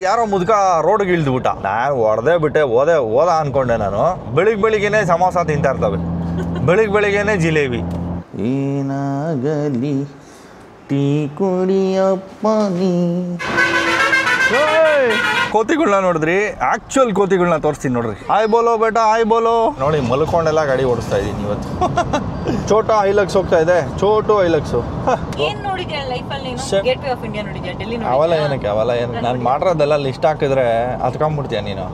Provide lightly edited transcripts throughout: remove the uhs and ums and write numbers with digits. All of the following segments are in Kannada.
ಯಾರೋ ಮುದುಕ ರೋಡ್ಗೆ ಇಳಿದ್ಬಿಟ್ಟ. ನಾನು ಹೊಡೆದೇ ಬಿಟ್ಟೆ, ಓದ ಅನ್ಕೊಂಡೆ ನಾನು. ಬೆಳಿಗ್ಗೆನೆ ಸಮೋಸ ತಿಂತಾ ಇರ್ತವೆ, ಬೆಳಿಗ್ಗೆನೆ ಜಿಲೇಬಿ. ಏನಾಗಲಿ ಟೀ ಕುಡಿಯಪ್ಪ ನೀ. ಕೋತಿಗಳನ್ನ ನೋಡಿದ್ರಿ, ಆಕ್ಚುಯಲ್ ಕೋತಿಗಳನ್ನ ತೋರಿಸ್ತೀನಿ ನೋಡ್ರಿ. ಆಯ್ ಬೋಲೋ ಬೇಟ, ಆಯ್ ಬೋಲೋ. ನೋಡಿ ಮಲ್ಕೊಂಡೆಲ್ಲ ಗಾಡಿ ಓಡಿಸ್ತಾ ಇದ್ದೀನಿ ಇವತ್ತು. ಛೋಟಾ ಹೈಲಕ್ಸ್ ಹೋಗ್ತಾ ಇದೆ, ಛೋಟು ಹೈಲಕ್ಸು. ಅವೆಲ್ಲ ಏನಕ್ಕೆ ನಾನು ಮಾಡಿರೋದೆಲ್ಲ ಲಿಸ್ಟ್ ಹಾಕಿದ್ರೆ ಹತ್ಕೊಂಡ್ಬಿಡ್ತೀಯ ನೀನು.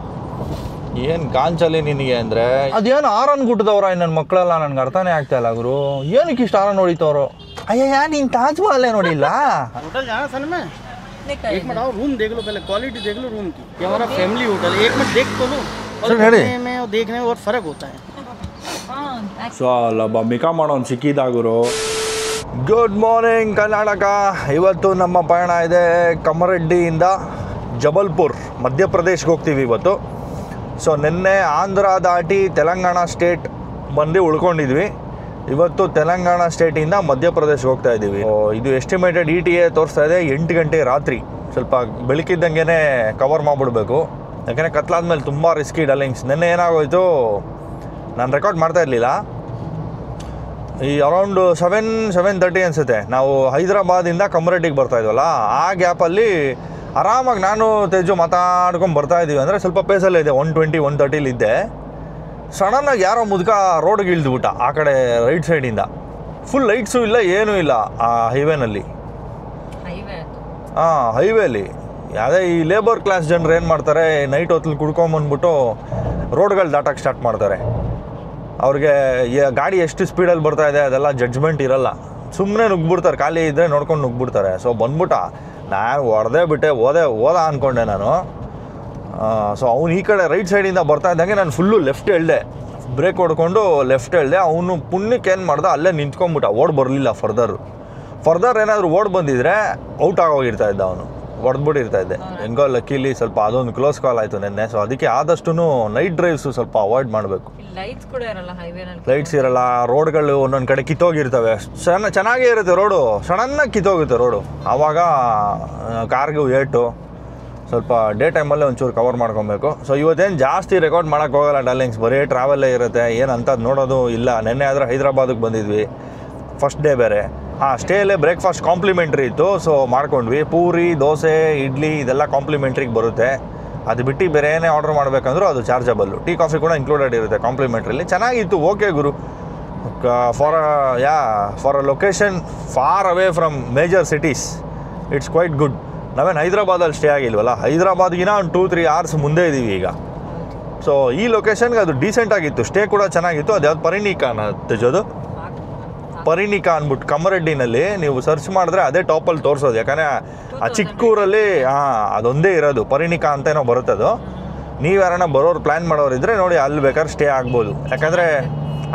ಏನು ಕಾಂಚಲಿ ನಿನಗೆ ಅಂದರೆ ಅದೇನು ಆರನ್ ಗುಟ್ಟದವ್ರ ನನ್ನ ಮಕ್ಕಳೆಲ್ಲ ನನಗೆ ಅರ್ಥನೇ ಆಗ್ತಾ ಇಲ್ಲ ಗುರು. ಏನಕ್ಕೆ ಇಷ್ಟು ಆರನ್ ಹೊಡಿತವ್ರು? ಅಯ್ಯ ನೀನು ತಾಜ್ ಮಹಲ್ ನೋಡಿಲ್ಲ? एक मिनट आओ, रूम देख लो पहले, क्वालिटी देख लो रूम की। ये हमारा फैमिली होटल है, एक मिनट देख तो लो। और देखने में और देखने में बहुत फर्क होता है। ಸೊ ಅಲ್ಲೊಬ್ಬ ಮಿಕಾ ಮಾಡೋನು ಸಿಕ್ಕಿದ ಗುರು. Good morning Karnataka. ಇವತ್ತು ನಮ್ಮ ಪಯಣ ಇದೆ ಕಮ್ಮರಡ್ಡಿಯಿಂದ ಜಬಲ್ಪುರ್, ಮಧ್ಯಪ್ರದೇಶ್ಗೆ ಹೋಗ್ತೀವಿ ಇವತ್ತು. ಸೊ ನಿನ್ನೆ ಆಂಧ್ರ ದಾಟಿ ತೆಲಂಗಾಣ ಸ್ಟೇಟ್ ಬಂದು ಉಳ್ಕೊಂಡಿದ್ವಿ. ಇವತ್ತು ತೆಲಂಗಾಣ ಸ್ಟೇಟಿಂದ ಮಧ್ಯಪ್ರದೇಶ್ ಹೋಗ್ತಾ ಇದ್ದೀವಿ. ಇದು ಎಸ್ಟಿಮೇಟೆಡ್ ETA ತೋರಿಸ್ತಾ ಇದೆ 8 ಗಂಟೆ ರಾತ್ರಿ. ಸ್ವಲ್ಪ ಬೆಳಕಿದ್ದಂಗೆ ಕವರ್ ಮಾಡಿಬಿಡ್ಬೇಕು, ಯಾಕೆಂದರೆ ಕತ್ಲಾದ್ಮೇಲೆ ತುಂಬ ರಿಸ್ಕಿ ಡಲ್ಲಿಂಗ್ಸ್. ನಿನ್ನೆ ಏನಾಗೋಯ್ತು, ನಾನು ರೆಕಾರ್ಡ್ ಮಾಡ್ತಾ ಇರಲಿಲ್ಲ. ಈ ಅರೌಂಡ್ 7:30 ಅನಿಸುತ್ತೆ ನಾವು ಹೈದರಾಬಾದಿಂದ ಕಮ್ಮರಡ್ಡಿಗೆ ಬರ್ತಾ ಇದ್ವಲ್ಲ, ಆ ಗ್ಯಾಪಲ್ಲಿ ಆರಾಮಾಗಿ ನಾನು ತೇಜು ಮಾತಾಡ್ಕೊಂಡು ಬರ್ತಾ ಇದ್ದೀವಿ. ಅಂದರೆ ಸ್ವಲ್ಪ ಪೇಸಲ್ಲೇ ಇದೆ, 120 130 ಸಡನ್ನಾಗಿ ಯಾರೋ ಮುದುಕ ರೋಡ್ಗೆ ಇಳಿದ್ಬಿಟ್ಟ. ಆ ಕಡೆ ರೈಟ್ ಸೈಡಿಂದ ಫುಲ್ ಲೈಟ್ಸು ಇಲ್ಲ, ಏನೂ ಇಲ್ಲ ಆ ಹೈವೇನಲ್ಲಿ. ಹೈವೇಲಿ ಯಾವುದೇ ಈ ಲೇಬರ್ ಕ್ಲಾಸ್ ಜನರು ಏನು ಮಾಡ್ತಾರೆ, ನೈಟ್ ಹೊತ್ತಲ್ಲಿ ಕುಡ್ಕೊಂಬಂದ್ಬಿಟ್ಟು ರೋಡ್ಗಳು ದಾಟಕ್ಕೆ ಸ್ಟಾರ್ಟ್ ಮಾಡ್ತಾರೆ. ಅವ್ರಿಗೆ ಗಾಡಿ ಎಷ್ಟು ಸ್ಪೀಡಲ್ಲಿ ಬರ್ತಾ ಇದೆ ಅದೆಲ್ಲ ಜಡ್ಜ್ಮೆಂಟ್ ಇರಲ್ಲ, ಸುಮ್ಮನೆ ನುಗ್ಬಿಡ್ತಾರೆ, ಖಾಲಿ ಇದ್ದರೆ ನೋಡ್ಕೊಂಡು ನುಗ್ಬಿಡ್ತಾರೆ. ಸೊ ಬಂದ್ಬಿಟ್ಟ, ನಾನು ಹೊಡೆದೇ ಬಿಟ್ಟೆ, ಓದ ಅಂದ್ಕೊಂಡೆ ನಾನು. ಸೊ ಅವ್ನು ಈ ಕಡೆ ರೈಟ್ ಸೈಡಿಂದ ಬರ್ತಾ ಇದ್ದಂಗೆ ನಾನು ಫುಲ್ಲು ಲೆಫ್ಟ್ ಎಳ್ದೆ, ಬ್ರೇಕ್ ಹೊಡ್ಕೊಂಡು ಲೆಫ್ಟ್ ಎಳ್ದೆ. ಅವನು ಪುಣ್ಯಕ್ಕೆ ಏನು ಮಾಡ್ದೆ, ಅಲ್ಲೇ ನಿಂತ್ಕೊಂಡ್ಬಿಟ್ಟ, ಓಡ್ ಬರಲಿಲ್ಲ. ಫರ್ದರ್ ಏನಾದರೂ ಓಡ್ ಬಂದಿದ್ರೆ ಔಟ್ ಆಗೋಗಿರ್ತಾ ಇದ್ದ, ಅವನು ಹೊಡೆದ್ಬಿಟ್ಟಿರ್ತಾ ಇದ್ದೆ. ಹೆಂಗೋ ಲಕ್ಕಿಲಿ ಸ್ವಲ್ಪ ಅದೊಂದು ಕ್ಲೋಸ್ ಕಾಲ್ ಆಯಿತು ನಿನ್ನೆ. ಸೊ ಅದಕ್ಕೆ ಆದಷ್ಟು ನೈಟ್ ಡ್ರೈವ್ಸು ಸ್ವಲ್ಪ ಅವಾಯ್ಡ್ ಮಾಡಬೇಕು. ಲೈಟ್ಸ್ ಇರಲ್ಲ, ರೋಡ್ಗಳು ಒಂದೊಂದು ಕಡೆ ಕಿತ್ತೋಗಿರ್ತವೆ. ಚೆನ್ನಾಗೇ ಇರುತ್ತೆ ರೋಡು, ಸಡನ್ನಾಗಿ ಕಿತ್ತೋಗುತ್ತೆ ರೋಡು. ಆವಾಗ ಕಾರ್ಗೂ ಏಟು. ಸ್ವಲ್ಪ ಡೇ ಟೈಮಲ್ಲೇ ಒಂಚೂರು ಕವರ್ ಮಾಡ್ಕೊಬೇಕು. ಸೊ ಇವತ್ತೇನು ಜಾಸ್ತಿ ರೆಕಾರ್ಡ್ ಮಾಡೋಕ್ಕೆ ಹೋಗಲ್ಲ ಡಾರ್ಲಿಂಗ್ಸ್, ಬರೀ ಟ್ರಾವೆಲ್ಲೇ ಇರುತ್ತೆ, ಏನು ಅಂಥದ್ದು ನೋಡೋದು ಇಲ್ಲ. ನೆನ್ನೆ ಆದರೆ ಹೈದರಾಬಾದಿಗೆ ಬಂದಿದ್ವಿ, ಫಸ್ಟ್ ಡೇ ಬೇರೆ. ಸ್ಟೇಯಲ್ಲೇ ಬ್ರೇಕ್ಫಾಸ್ಟ್ ಕಾಂಪ್ಲಿಮೆಂಟ್ರಿ ಇತ್ತು, ಸೊ ಮಾಡ್ಕೊಂಡ್ವಿ. ಪೂರಿ, ದೋಸೆ, ಇಡ್ಲಿ ಇದೆಲ್ಲ ಕಾಂಪ್ಲಿಮೆಂಟ್ರಿಗೆ ಬರುತ್ತೆ. ಅದು ಬಿಟ್ಟು ಬೇರೆ ಏನೇ ಆರ್ಡ್ರ್ ಮಾಡಬೇಕಂದ್ರೂ ಅದು ಚಾರ್ಜಬಲ್ಲು. ಟೀ ಕಾಫಿ ಕೂಡ ಇನ್ಕ್ಲೂಡೆಡ್ ಇರುತ್ತೆ ಕಾಂಪ್ಲಿಮೆಂಟ್ರಿಲಿ. ಚೆನ್ನಾಗಿತ್ತು, ಓಕೆ ಗುರು. For a location far away from major cities it's quite good. ನಾವೇನು ಹೈದರಾಬಾದಲ್ಲಿ ಸ್ಟೇ ಆಗಿಲ್ವಲ್ಲ, ಹೈದರಾಬಾದ್ಗಿನ ಒಂದು 2-3 hours ಮುಂದೆ ಇದ್ದೀವಿ ಈಗ. ಸೊ ಈ ಲೊಕೇಶನ್ಗೆ ಅದು ಡೀಸೆಂಟ್ ಆಗಿತ್ತು, ಸ್ಟೇ ಕೂಡ ಚೆನ್ನಾಗಿತ್ತು. ಅದು ಯಾವ್ದು ಪರಿಣಿಕಾನ ತೆಜೋದು, ಪರಿಣಿಕಾ ಅಂದ್ಬಿಟ್ಟು ಕಮ್ಮರಡ್ಡಿನಲ್ಲಿ ನೀವು ಸರ್ಚ್ ಮಾಡಿದ್ರೆ ಅದೇ ಟಾಪಲ್ಲಿ ತೋರಿಸೋದು. ಯಾಕಂದರೆ ಆ ಚಿಕ್ಕೂರಲ್ಲಿ ಅದೊಂದೇ ಇರೋದು, ಪರಿಣಿಕಾ ಅಂತೇನೋ ಬರುತ್ತೆ ಅದು. ನೀವು ಯಾರನ್ನ ಬರೋರು ಪ್ಲ್ಯಾನ್ ಮಾಡೋರಿದ್ರೆ ನೋಡಿ, ಅಲ್ಲಿ ಬೇಕಾದ್ರೆ ಸ್ಟೇ ಆಗ್ಬೋದು. ಯಾಕಂದರೆ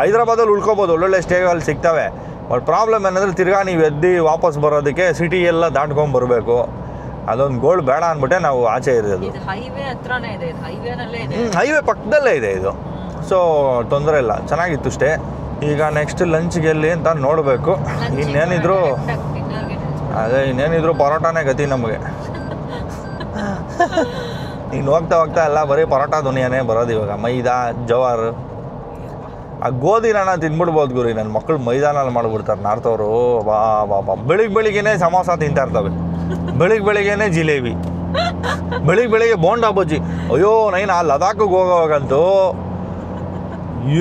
ಹೈದರಾಬಾದಲ್ಲಿ ಉಳ್ಕೊಬೋದು, ಒಳ್ಳೊಳ್ಳೆ ಸ್ಟೇಗಳು ಸಿಗ್ತವೆ. ಬಟ್ ಪ್ರಾಬ್ಲಮ್ ಏನಂದರೆ ತಿರ್ಗಾ ನೀವು ಎದ್ದು ವಾಪಸ್ ಬರೋದಕ್ಕೆ ಸಿಟಿ ಎಲ್ಲ ದಾಟ್ಕೊಂಡ್ಬರ್ಬೇಕು. ಅದೊಂದು ಗೋಲ್ಡ್ ಬೇಡ ಅಂದ್ಬಿಟ್ಟೆ ನಾವು ಆಚೆ ಇರೋದು. ಹೈವೇ ಪಕ್ಕದಲ್ಲೇ ಇದೆ ಇದು, ಸೊ ತೊಂದರೆ ಇಲ್ಲ, ಚೆನ್ನಾಗಿತ್ತು ಸ್ಟೇ. ಈಗ ನೆಕ್ಸ್ಟ್ ಲಂಚ್ಗೆ ಎಲ್ಲಿ ಅಂತ ನೋಡಬೇಕು. ಇನ್ನೇನಿದ್ರು ಪರೋಟಾನೇ ಗತಿ ನಮಗೆ. ಇನ್ನು ಹೋಗ್ತಾ ಎಲ್ಲ ಬರೀ ಪರೋಟ ದುನಿಯಾನೇ ಬರೋದು ಇವಾಗ. ಮೈದಾ, ಜವಾರ್, ಆ ಗೋಧಿನ ತಿಂದ್ಬಿಡ್ಬೋದು ಗುರಿ. ನನ್ನ ಮಕ್ಕಳು ಮೈದಾನಲ್ಲಿ ಮಾಡಿಬಿಡ್ತಾರೆ ನಾರ್ತವರು. ಬೆಳಿಗ್ಗೆನೆ ಸಮೋಸ ತಿಂತಾ ಇರ್ತವೆ, ಬೆಳಿಗ್ಗೆನೆ ಜಿಲೇಬಿ, ಬೆಳಿಗ್ಗೆ ಬೋಂಡಾ ಬಜ್ಜಿ. ಅಯ್ಯೋ ನೈನ್ ಆ ಲದಾಖಿಗೆ ಹೋಗೋವಾಗಂತೂ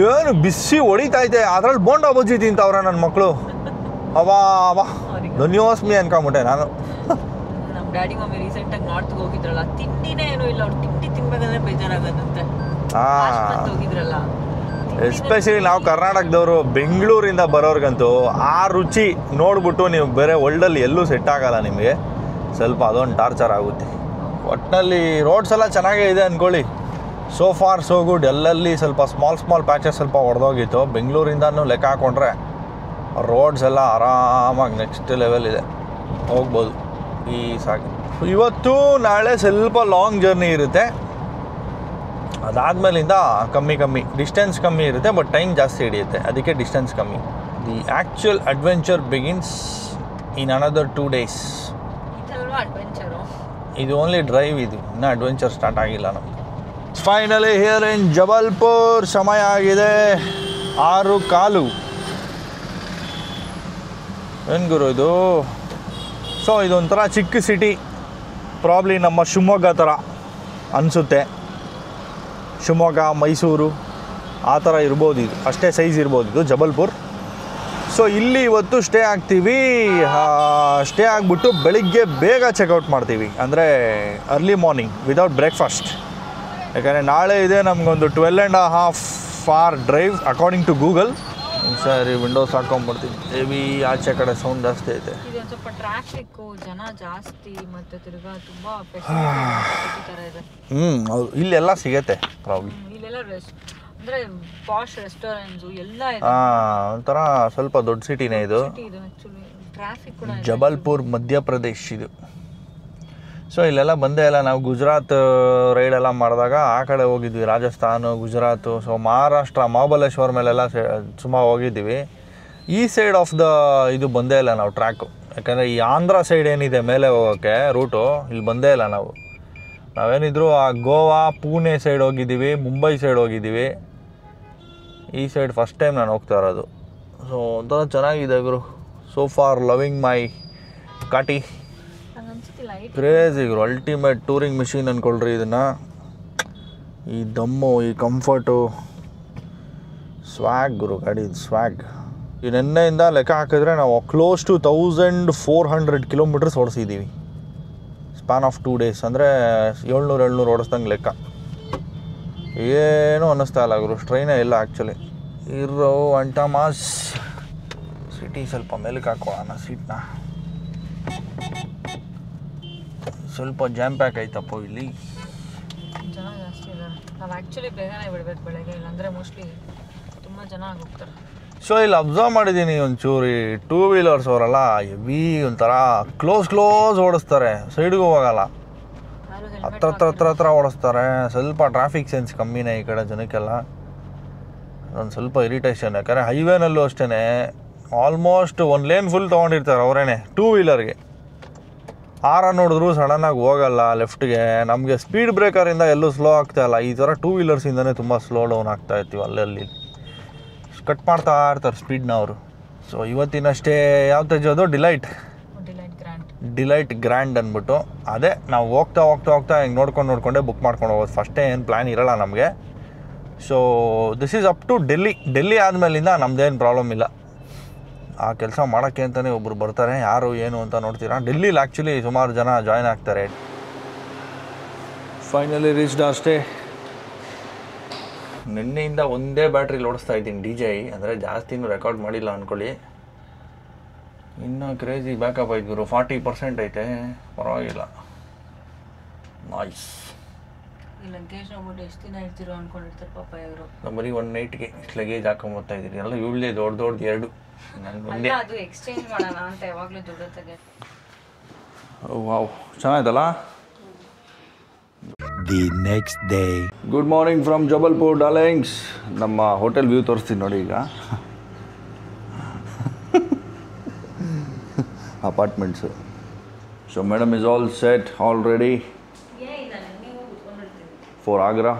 ಏನು ಬಿಸಿ ಹೊಡಿತೈತೆ, ಅದ್ರಲ್ಲಿ ಬೋಂಡಾ ಬಜ್ಜಿ ತಿಂತವ್ರೆ ನನ್ನ ಮಕ್ಕಳು. ಅವಾ ಧನ್ಯೋಸ್ಮಿ ಅನ್ಕೊಂಬಿಟ್ಟೆ ನಾನು. ನಮ್ಮ ಡ್ಯಾಡಿ ಮಮ್ಮಿ ರೀಸೆಂಟಾಗಿ ನಾರ್ತ್ಗೆ ಹೋಗಿದ್ರಲ್ಲ, ತಿಂಡಿನೇ ಏನೂ ಇಲ್ಲ, ಅವ್ರು ತಿಂಡಿ ತಿನ್ಬೇಕಂದ್ರೆ ಬೇಜಾರಾಗದಂತೆ. ಹೋಗಿದ್ರಲ್ಲ, ಎಸ್ಪೆಷಲಿ ನಾವು ಕರ್ನಾಟಕದವರು ಬೆಂಗಳೂರಿಂದ ಬರೋರ್ಗಂತೂ ಆ ರುಚಿ ನೋಡ್ಬಿಟ್ಟು ನೀವು ಬೇರೆ ವರ್ಲ್ಡಲ್ಲಿ ಎಲ್ಲೂ ಸೆಟ್ ಆಗಲ್ಲ ನಿಮಗೆ. ಸ್ವಲ್ಪ ಅದೊಂದು ಟಾರ್ಚರ್ ಆಗುತ್ತೆ. ಒಟ್ಟಿನಲ್ಲಿ ರೋಡ್ಸ್ ಎಲ್ಲ ಚೆನ್ನಾಗೇ ಇದೆ ಅಂದ್ಕೊಳ್ಳಿ. So far so good. ಎಲ್ಲಲ್ಲಿ ಸ್ವಲ್ಪ ಸ್ಮಾಲ್ ಪ್ಯಾಚಸ್ ಸ್ವಲ್ಪ ಹೊಡೆದೋಗಿತ್ತು. ಬೆಂಗಳೂರಿಂದನೂ ಲೆಕ್ಕ ಹಾಕ್ಕೊಂಡ್ರೆ ರೋಡ್ಸ್ ಎಲ್ಲ ಆರಾಮಾಗಿ ನೆಕ್ಸ್ಟ್ ಲೆವೆಲ್ ಇದೆ, ಹೋಗ್ಬೋದು ಈ ಸಾಗಿ. ಇವತ್ತು ನಾಳೆ ಸ್ವಲ್ಪ ಲಾಂಗ್ ಜರ್ನಿ ಇರುತ್ತೆ, ಅದಾದಮೇಲಿಂದ ಕಮ್ಮಿ ಡಿಸ್ಟೆನ್ಸ್ ಕಮ್ಮಿ ಇರುತ್ತೆ, ಬಟ್ ಟೈಮ್ ಜಾಸ್ತಿ ಹಿಡಿಯುತ್ತೆ, ಅದಕ್ಕೆ ಡಿಸ್ಟೆನ್ಸ್ ಕಮ್ಮಿ. The actual adventure begins in another 2 days. ಇದು ಓನ್ಲಿ ಡ್ರೈವ್, ಇದು ಇನ್ನೂ ಅಡ್ವೆಂಚರ್ ಸ್ಟಾರ್ಟ್ ಆಗಿಲ್ಲ ನಮ್ಗೆ. Finally here in Jabalpur. ಸಮಯ ಆಗಿದೆ 6:15. ಏನು ಗುರು ಇದು? ಸೊ ಇದೊಂಥರ ಚಿಕ್ಕ ಸಿಟಿ, ಪ್ರಾಬ್ಲಿ ನಮ್ಮ ಶಿವಮೊಗ್ಗ ಥರ ಅನಿಸುತ್ತೆ. ಶಿವಮೊಗ್ಗ, ಮೈಸೂರು ಆ ಥರ ಇರ್ಬೋದು, ಇದು ಅಷ್ಟೇ ಸೈಜ್ ಇರ್ಬೋದು ಇದು ಜಬಲ್ಪುರ್. ಸೊ ಇಲ್ಲಿ ಇವತ್ತು ಸ್ಟೇ ಆಗ್ತೀವಿ. ಸ್ಟೇ ಆಗಿಬಿಟ್ಟು ಬೆಳಿಗ್ಗೆ ಬೇಗ ಚೆಕ್ಔಟ್ ಮಾಡ್ತೀವಿ, ಅಂದರೆ ಅರ್ಲಿ ಮಾರ್ನಿಂಗ್ ವಿದೌಟ್ ಬ್ರೇಕ್ಫಾಸ್ಟ್. ಯಾಕಂದರೆ ನಾಳೆ ಇದೆ ನಮಗೊಂದು 12.5 hour drive according to Google. ಸರಿ, ವಿಂಡೋಸ್ ಹಾಕೊಂಡ್ಬರ್ತೀನಿ. ಹೆವಿ ಆಚೆ ಕಡೆ ಸೌಂಡ್ ಜಾಸ್ತಿ ಐತೆ. ಇದು ಒಂದು ಸ್ವಲ್ಪ ಟ್ರಾಫಿಕ್ಕು, ಜನ ಜಾಸ್ತಿ, ಮತ್ತು ತಿರ್ಗಾ ತುಂಬ ಥರ ಇದೆ. ಹೌದು, ಇಲ್ಲೆಲ್ಲ ಸಿಗತ್ತೆ ಪ್ರಾಬ್ಲಮ್. ಇಲ್ಲೆಲ್ಲ ಅಂದರೆ ಪಾಶ್ ರೆಸ್ಟೋರೆಂಟ್ಸು ಎಲ್ಲ ಇದೆ. ಒಂಥರ ಸ್ವಲ್ಪ ದೊಡ್ಡ ಸಿಟಿನೇ ಇದು. ಇದು ಆ್ಯಕ್ಚುಲಿ ಟ್ರಾಫಿಕ್ ಕೂಡ ಜಬಲ್ಪುರ್ ಮಧ್ಯಪ್ರದೇಶ್ ಇದು. ಸೊ ಇಲ್ಲೆಲ್ಲ ಬಂದೇ ಇಲ್ಲ. ನಾವು ಗುಜರಾತ್ ರೈಡೆಲ್ಲ ಮಾಡಿದಾಗ ಆ ಕಡೆ ಹೋಗಿದ್ವಿ, ರಾಜಸ್ಥಾನ, ಗುಜರಾತು. ಸೊ ಮಹಾರಾಷ್ಟ್ರ, ಮಹಾಬಲೇಶ್ವರ ಮೇಲೆಲ್ಲ ಸುಮಾರು ಹೋಗಿದ್ದೀವಿ. ಈ ಸೈಡ್ ಆಫ್ ದ ಇದು ಬಂದೇ ಇಲ್ಲ ನಾವು ಟ್ರ್ಯಾಕು. ಯಾಕಂದರೆ ಈ ಆಂಧ್ರ ಸೈಡ್ ಏನಿದೆ ಮೇಲೆ ಹೋಗೋಕ್ಕೆ ರೂಟು, ಇಲ್ಲಿ ಬಂದೇ ಇಲ್ಲ ನಾವು. ನಾವೇನಿದ್ರು ಆ ಗೋವಾ, ಪುಣೆ ಸೈಡ್ ಹೋಗಿದ್ದೀವಿ, ಮುಂಬೈ ಸೈಡ್ ಹೋಗಿದ್ದೀವಿ. ಈ ಸೈಡ್ ಫಸ್ಟ್ ಟೈಮ್ ನಾನು ಹೋಗ್ತಾ ಇರೋದು. ಸೊ ಒಂಥರ ಚೆನ್ನಾಗಿದೆ ಗುರು. ಸೋ ಫಾರ್ ಲವಿಂಗ್ ಮೈ ಕಾಟಿ. ಕ್ರೇಜಿ ಗುರು, ಅಲ್ಟಿಮೇಟ್ ಟೂರಿಂಗ್ ಮಿಷಿನ್ ಅಂದ್ಕೊಳ್ರಿ ಇದನ್ನು. ಈ ದಮ್ಮು, ಈ ಕಂಫರ್ಟು, ಸ್ವ್ಯಾಗ್ ಗುರು ಗಾಡಿ, ಸ್ವ್ಯಾಗ್. ಈ ನೆನ್ನೆಯಿಂದ ಲೆಕ್ಕ ಹಾಕಿದ್ರೆ ನಾವು ಕ್ಲೋಸ್ ಟು 1400 ಕಿಲೋಮೀಟರ್ಸ್ ಓಡಿಸಿದ್ದೀವಿ ಸ್ಪ್ಯಾನ್ ಆಫ್ 2 days. ಅಂದರೆ 700 ಓಡಿಸ್ದಂಗೆ ಲೆಕ್ಕ. ಏನೂ ಅನ್ನಿಸ್ತಾ ಇಲ್ಲ ಗುರು, ಸ್ಟ್ರೈನೇ ಇಲ್ಲ ಆ್ಯಕ್ಚುಲಿ. ಇರೋ ಅಂಟಮಾಸ್ ಸಿಟಿ ಸ್ವಲ್ಪ ಮೇಲಕ್ಕೆ ಹಾಕೋಣ ಸೀಟ್ನ. ಸ್ವಲ್ಪ ಜಾಮ್ ಪ್ಯಾಕ್ ಆಯ್ತಪ್ಪ ಇಲ್ಲಿ. ಜನ ಜಾಸ್ತಿ ಇದ್ದಾರೆ. ನಾವು ಆ್ಯಕ್ಚುಲಿ ಬೇಗನೆ ಬಿಡಬೇಕು ಬೆಳಗ್ಗೆ, ಇಲ್ಲಾಂದರೆ ಮೋಸ್ಟ್ಲಿ ತುಂಬ ಜನ ಹೋಗ್ತಾರೆ. ಸೊ ಇಲ್ಲಿ ಅಬ್ಸರ್ವ್ ಮಾಡಿದ್ದೀನಿ ಒಂಚೂರು, ಈ 2 wheelers ಅವರೆಲ್ಲ ಹೆವಿ ಒಂಥರ ಕ್ಲೋಸ್ ಓಡಿಸ್ತಾರೆ, ಸೈಡ್ಗೂ ಹೋಗಲ್ಲ, ಹತ್ರ ಓಡಿಸ್ತಾರೆ. ಸ್ವಲ್ಪ ಟ್ರಾಫಿಕ್ ಸೆನ್ಸ್ ಕಮ್ಮಿನೇ ಈ ಕಡೆ ಜನಕ್ಕೆಲ್ಲ. ಒಂದು ಸ್ವಲ್ಪ ಇರಿಟೇಷನ್. ಯಾಕಂದರೆ ಹೈವೇನಲ್ಲೂ ಅಷ್ಟೇ ಆಲ್ಮೋಸ್ಟ್ 1 lane ಫುಲ್ ತೊಗೊಂಡಿರ್ತಾರೆ ಅವರೇನೆ 2 wheelerಗೆ. ನೋಡಿದ್ರು ಸಡನ್ನಾಗಿ ಹೋಗಲ್ಲ ಲೆಫ್ಟ್ಗೆ. ನಮಗೆ ಸ್ಪೀಡ್ ಬ್ರೇಕರಿಂದ ಎಲ್ಲೂ ಸ್ಲೋ ಆಗ್ತಾಯಿಲ್ಲ. ಈ ಥರ 2 wheelerಸಿಂದನೇ ತುಂಬ ಸ್ಲೋ ಡೌನ್ ಆಗ್ತಾ ಇರ್ತೀವಿ. ಅಲ್ಲಲ್ಲಿ ಕಟ್ ಮಾಡ್ತಾ ಇರ್ತಾರೆ ಸ್ಪೀಡ್ನ ಅವರು. ಸೊ ಇವತ್ತಿನಷ್ಟೇ ಯಾವ ತೆಗೆಯೋದು, ಡಿಲೈಟ್ ಗ್ರ್ಯಾಂಡ್ ಅಂದ್ಬಿಟ್ಟು. ಅದೇ ನಾವು ಹೋಗ್ತಾ ಹಿಂಗೆ ನೋಡ್ಕೊಂಡೆ ಬುಕ್ ಮಾಡ್ಕೊಂಡು ಹೋಗೋದು. ಫಸ್ಟೇ ಏನು ಪ್ಲ್ಯಾನ್ ಇರೋಲ್ಲ ನಮಗೆ. So this is up to Delhi ಆದಮೇಲಿಂದ ನಮ್ಮದೇನು ಪ್ರಾಬ್ಲಮ್ ಇಲ್ಲ. ಆ ಕೆಲಸ ಮಾಡೋಕ್ಕೆ ಅಂತಲೇ ಒಬ್ಬರು ಬರ್ತಾರೆ, ಯಾರು ಏನು ಅಂತ ನೋಡ್ತೀರಾ. ಡೆಲ್ಲಿಲಿ ಆ್ಯಕ್ಚುಲಿ ಸುಮಾರು ಜನ ಜಾಯ್ನ್ ಆಗ್ತಾರೆ. ಫೈನಲಿ ರೀಚ್ಡ್ ಅಷ್ಟೇ. ನಿನ್ನೆಯಿಂದ ಒಂದೇ ಬ್ಯಾಟ್ರಿಲಿ ಓಡಿಸ್ತಾ ಇದ್ದೀನಿ DJI, ಅಂದರೆ ಜಾಸ್ತಿನೂ ರೆಕಾರ್ಡ್ ಮಾಡಿಲ್ಲ ಅಂದ್ಕೊಳ್ಳಿ. ಇನ್ನೂ ಕ್ರೇಜಿ ಬ್ಯಾಕಪ್ ಆಯ್ತು ಗುರು, 40% ಐತೆ, ಪರವಾಗಿಲ್ಲ. ನಾಯ್ಸ್. ಈ ಲಗೇಜ್ ನೋಡ್ಬಿಟ್ಟು ಎಷ್ಟು ದಿನ ಇರ್ತೀರೋ ಅಂದ್ಕೊಂಡಿರ್ತಾರೆ ಪಾಪ ಇವರು. ಬರೀ 1 ನೈಟ್ಗೆ ಇಷ್ಟು ಲಗೇಜ್ ಹಾಕೊಂಬರ್ತಾ ಇದ್ದೀರಿ. ಎಲ್ಲ ಇವಳೇ ದೊಡ್ಡ 2 ಅಲ್ಲ, ಅದು ಎಕ್ಸ್ಚೇಂಜ್ ಮಾಡೋಣ ಅಂತ ಯಾವಾಗಲೂ ದುಡ್ಡು ತೆಗೆ. ವಾವ್, ಚೆನ್ನಾಯ್ತಲ್ಲ. The next day. Good morning from Jabalpur darlings. ನಮ್ಮ ಹೋಟೆಲ್ ವ್ಯೂ ತೋರಿಸ್ತೀನಿ ನೋಡಿ ಈಗ. Apartments. So madam is all set already for Agra.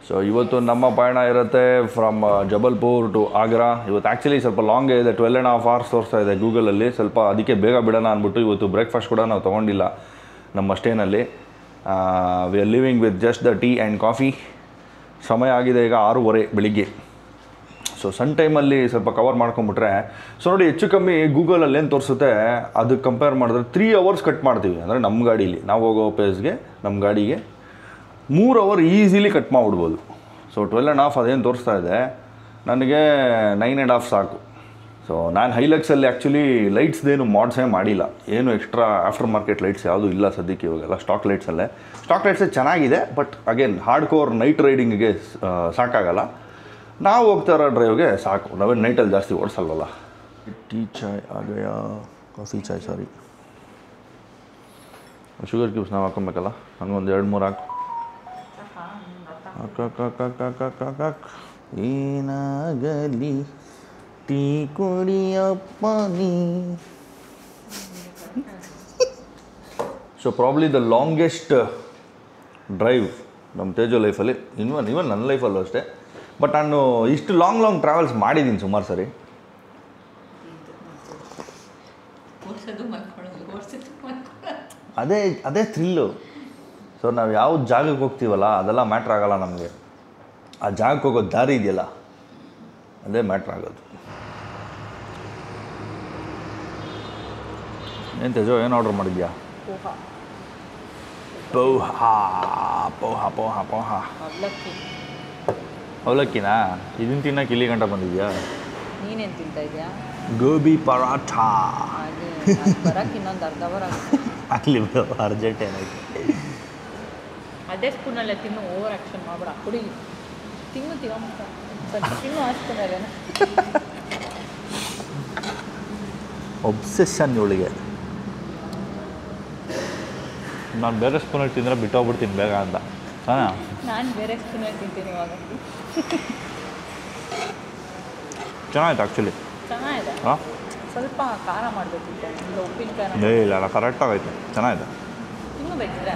So ಇವತ್ತು ನಮ್ಮ ಪಯಣ ಇರುತ್ತೆ ಫ್ರಮ್ ಜಬಲ್ಪುರ್ ಟು ಆಗ್ರಾ. ಇವತ್ತು ಆ್ಯಕ್ಚುಲಿ ಸ್ವಲ್ಪ ಲಾಂಗೇ ಇದೆ, 12.5 hours ತೋರಿಸ್ತಾ ಇದೆ ಗೂಗಲಲ್ಲಿ. ಸ್ವಲ್ಪ ಅದಕ್ಕೆ ಬೇಗ ಬಿಡೋಣ ಅಂದ್ಬಿಟ್ಟು ಇವತ್ತು ಬ್ರೇಕ್ಫಾಸ್ಟ್ ಕೂಡ ನಾವು ತೊಗೊಂಡಿಲ್ಲ ನಮ್ಮ ಸ್ಟೇನಲ್ಲಿ. We are living with just the tea and coffee. ಸಮಯ ಆಗಿದೆ ಈಗ 6:30 ಬೆಳಿಗ್ಗೆ. ಸೊ ಸಣ್ಣ ಟೈಮಲ್ಲಿ ಸ್ವಲ್ಪ ಕವರ್ ಮಾಡ್ಕೊಂಬಿಟ್ರೆ, ಸೊ ನೋಡಿ ಹೆಚ್ಚು ಕಮ್ಮಿ ಗೂಗಲಲ್ಲಿ ಏನು ತೋರಿಸುತ್ತೆ ಅದಕ್ಕೆ ಕಂಪೇರ್ ಮಾಡಿದ್ರೆ 3 hours ಕಟ್ ಮಾಡ್ತೀವಿ. ಅಂದರೆ ನಮ್ಮ ಗಾಡೀಲಿ ನಾವು ಹೋಗೋ ಪ್ಲೇಸ್ಗೆ, ನಮ್ಮ ಗಾಡಿಗೆ 3 hour ಈಸಿಲಿ ಕಟ್ ಮಾಡಿಬಿಡ್ಬೋದು. ಸೊ 12.5 ಅದೇನು ತೋರಿಸ್ತಾ ಇದೆ, ನನಗೆ 9.5 ಸಾಕು. ಸೊ ನಾನು ಹೈಲಕ್ಸಲ್ಲಿ ಆ್ಯಕ್ಚುಲಿ ಲೈಟ್ಸ್ದೇನು ಮಾಡ್ಸೇ ಮಾಡಿಲ್ಲ, ಏನು ಎಕ್ಸ್ಟ್ರಾ ಆಫ್ಟರ್ ಮಾರ್ಕೆಟ್ ಲೈಟ್ಸ್ ಯಾವುದೂ ಇಲ್ಲ ಸದ್ಯಕ್ಕೆ. ಇವಾಗೆಲ್ಲ ಸ್ಟಾಕ್ ಲೈಟ್ಸೇ ಚೆನ್ನಾಗಿದೆ. But again hard core night ರೈಡಿಂಗಿಗೆ ಸಾಕಾಗಲ್ಲ. ನಾವು ಹೋಗ್ತಾ ಇರೋ ಡ್ರೈವ್ಗೆ ಸಾಕು. ನಾವೇನು ನೈಟಲ್ಲಿ ಜಾಸ್ತಿ ಓಡಿಸಲ್ವಲ್ಲ. ಟೀ ಚಾಯ್ ಆಗಯ, ಕಾಫಿ ಚಾಯ್ ಸಾರಿ. ಶುಗರ್ ಕ್ಯೂಬ್ಸ್ ನಾವು ಹಾಕೊಬೇಕಲ್ಲ, ನನಗೊಂದು 2-3 ಹಾಕು. ಏನಾಗಲಿ ಟೀ ಕುಡಿಯಪ್ಪ ನೀ. So probably the longest drive ನಮ್ಮ ತೇಜು ಲೈಫಲ್ಲಿ ಇವನ್ ನನ್ನ ಲೈಫಲ್ಲೂ ಅಷ್ಟೇ. ಬಟ್ ನಾನು ಇಷ್ಟು ಲಾಂಗ್ ಟ್ರಾವೆಲ್ಸ್ ಮಾಡಿದ್ದೀನಿ ಸುಮಾರು ಸರಿ. ಅದೇ ಥ್ರಿಲ್ಲು. ಸೊ ನಾವು ಯಾವ ಜಾಗಕ್ಕೆ ಹೋಗ್ತೀವಲ್ಲ ಅದೆಲ್ಲ ಮ್ಯಾಟ್ರ್ ಆಗೋಲ್ಲ ನಮಗೆ. ಆ ಜಾಗಕ್ಕೆ ಹೋಗೋ ದಾರಿ ಇದೆಯಲ್ಲ ಅದೇ ಮ್ಯಾಟ್ರ್ ಆಗೋದು. ಏನು ತೇಜು, ಏನು ಆರ್ಡ್ರ್ ಮಾಡಿದ್ಯಾ? ಪೋಹ ಅವಲಕ್ಕಿನಾ? ಇದನ್ನು ತಿನ್ನಕ್ಕೆ ಇಲ್ಲಿ ಗಂಟ ಬಂದಿದ್ಯಾ? ನೀನೇನು ತಿಂತಾ ಇದೆಯಾ? ಗೋಬಿ ಪರಾಠ. ಬರಕ್ಕೆ ಇನ್ನೊಂದು ಅರ್ಧ ಅವರ್ ಆಗಲಿ ಅರ್ಜೆಂಟ್ ಏನಾಯ್ತು. ಅದೇ ಸ್ಪೂನಲ್ಲೇ ತಿನ್ನು, ಓವರ್ ಆ್ಯಕ್ಷನ್ ಮಾಡಬೇಡ. ಕುಡಿ, ತಿನ್ನು ತಿನ್ನು ಹಾಸ್ಕೊಂಡಲ್ಲ. ಒಬ್ಸೆಷನ್ ಇವಳಿಗೆ. ನಾನು ಬೇರೆ ಸ್ಪೂನಲ್ಲಿ ತಿಂದರೆ ಬಿಟ್ಟೋಗ್ಬಿಡ್ತೀನಿ ಬೇಗ ಅಂತ. ಹಾಂ, ನಾನು ಬೇರೆ ಸ್ಪೂನಲ್ಲಿ ತಿಂತೀನಿ ಇವಾಗ. ಚೆನ್ನಾಯ್ತು ಆ್ಯಕ್ಚುಲಿ. ಚೆನ್ನಾಗಿದೆ. ಹಾಂ, ಸ್ವಲ್ಪ ಖಾರ ಮಾಡಬೇಕಿತ್ತು, ಇಲ್ಲ ಉಪ್ಪಿನಕಾಯಿ. ಇಲ್ಲ ಕರೆಕ್ಟಾಗೈತೆ, ಚೆನ್ನಾಗಿದೆ. ತಿನ್ನು ಬೇಕಿದ್ರೆ.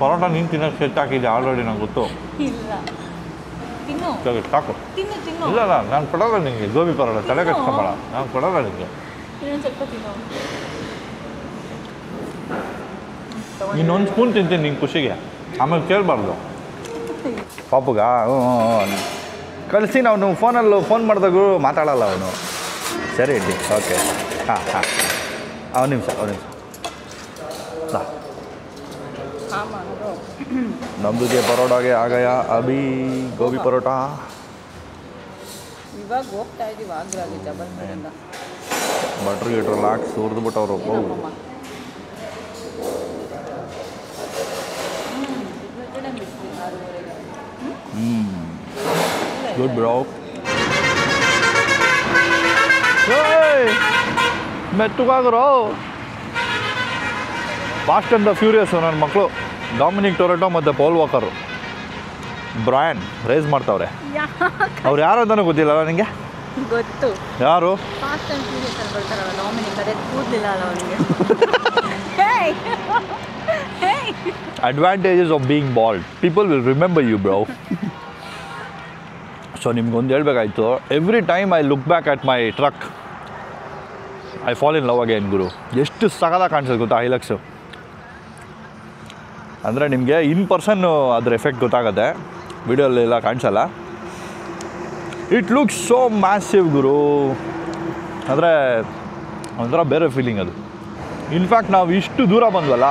ಪರೋಟ ನೀನು ತಿನ್ನೋಕ್ಕೆ ಸೆಟ್ ಹಾಕಿದ್ದೆ ಆಲ್ರೆಡಿ, ನಂಗೆ ಗೊತ್ತು. ಇಲ್ಲ ತಿನ್ನು, ಸಾಕು. ತಿನ್ನು ತಿನ್ನು. ಇಲ್ಲ ನಾನು ಕೊಡೋಲ್ಲ ನಿನಗೆ ಗೋಬಿ ಪರೋಟ, ತಲೆ ಕಟ್ಕೊಂಬೇಡ. ನಾನು ಕೊಡೋಲ್ಲ ನಿನಗೆ. ಇನ್ನೊಂದು ಸ್ವಲ್ಪ ತಿನ್ನು. ಇನ್ನೊಂದು ಸ್ಪೂನ್ ತಿಂತೀನಿ ನಿಂಗೆ ಖುಷಿಗೆ, ಆಮೇಲೆ ಕೇಳಬಾರ್ದು. ಪಾಪುಗ ಕಳಿಸಿ. ನಾವು ಫೋನ್ ಮಾಡಿದಾಗೂ ಮಾತಾಡಲ್ಲ ಅವನು. ಸರಿ ಇಡ್ಡಿ. ಓಕೆ. ಹಾಂ ಒಂದು ನಿಮಿಷ. ನಮ್ಮದಿಗೆ ಪರೋಟಾಗೆ ಆಗಯ ಅಭಿ ಗೋಬಿ ಪರೋಟ. ಇವಾಗ ಹೋಗ್ತಾ ಇದ್ದೀವಿ ಆಗ್ರಾಗಿ ಜಬಲ್ಪುರಿಂದ. ಬಟ್ರ್ ಗಿಟ್ರಲ್ಲಿ ಹಾಕಿ ಸುರಿದ್ಬಿಟ್ಟು ಅವರು. Good bro. ಮೆತ್ತಗಾಗ್ರೋ. ಫಾಸ್ಟ್ ಆ್ಯಂಡ್ ದ ಫ್ಯೂರಿಯಸ್ಸು ನನ್ನ ಮಕ್ಕಳು ಡಾಮಿನಿಕ್ ಟೊರೆಟೊ ಮತ್ತು ಪೌಲ್ ವಾಕರು. ಬ್ರಯಾನ್ ರೇಸ್ ಮಾಡ್ತಾವ್ರೆ. ಅವ್ರು ಯಾರು ಅಂತಾನೂ ಗೊತ್ತಿಲ್ಲ ನಿಮಗೆ? ಗೊತ್ತು. ಯಾರು? ಫಾಸ್ಟ್ ಆ್ಯಂಡ್ ಫ್ಯೂರಿಯಸ್ ಅಲ್ಲಿ ಬರ್ತಾರಲ್ಲ ಡಾಮಿನಿಕ್, ಅದೇ ಕೂದಲಿಲ್ಲ ಅಲ್ಲ ಅವನಿಗೆ. Advantages of being bald. People will remember you bro. So ನಿಮ್ಗೊಂದು ಹೇಳ್ಬೇಕಾಯ್ತು, every time I look back at my truck I fall in love again ಗುರು. ಎಷ್ಟು ಸಗಲ ಕಾಣಿಸೋದು ಗೊತ್ತಾ ಹೈಲಕ್ಸು. ಅಂದರೆ ನಿಮಗೆ ಇನ್ ಪರ್ಸನ್ನು ಅದ್ರ ಎಫೆಕ್ಟ್ ಗೊತ್ತಾಗುತ್ತೆ, ವಿಡಿಯೋಲ್ಲೆಲ್ಲ ಕಾಣಿಸಲ್ಲ. ಇಟ್ ಲುಕ್ಸ್ ಸೋ ಮ್ಯಾಸಿವ್ ಗುರು. ಅಂದರೆ ಒಂಥರ ಬೇರೆ ಫೀಲಿಂಗ್ ಅದು. ಇನ್ಫ್ಯಾಕ್ಟ್ ನಾವು ಇಷ್ಟು ದೂರ ಬಂದ್ವಲ್ಲ,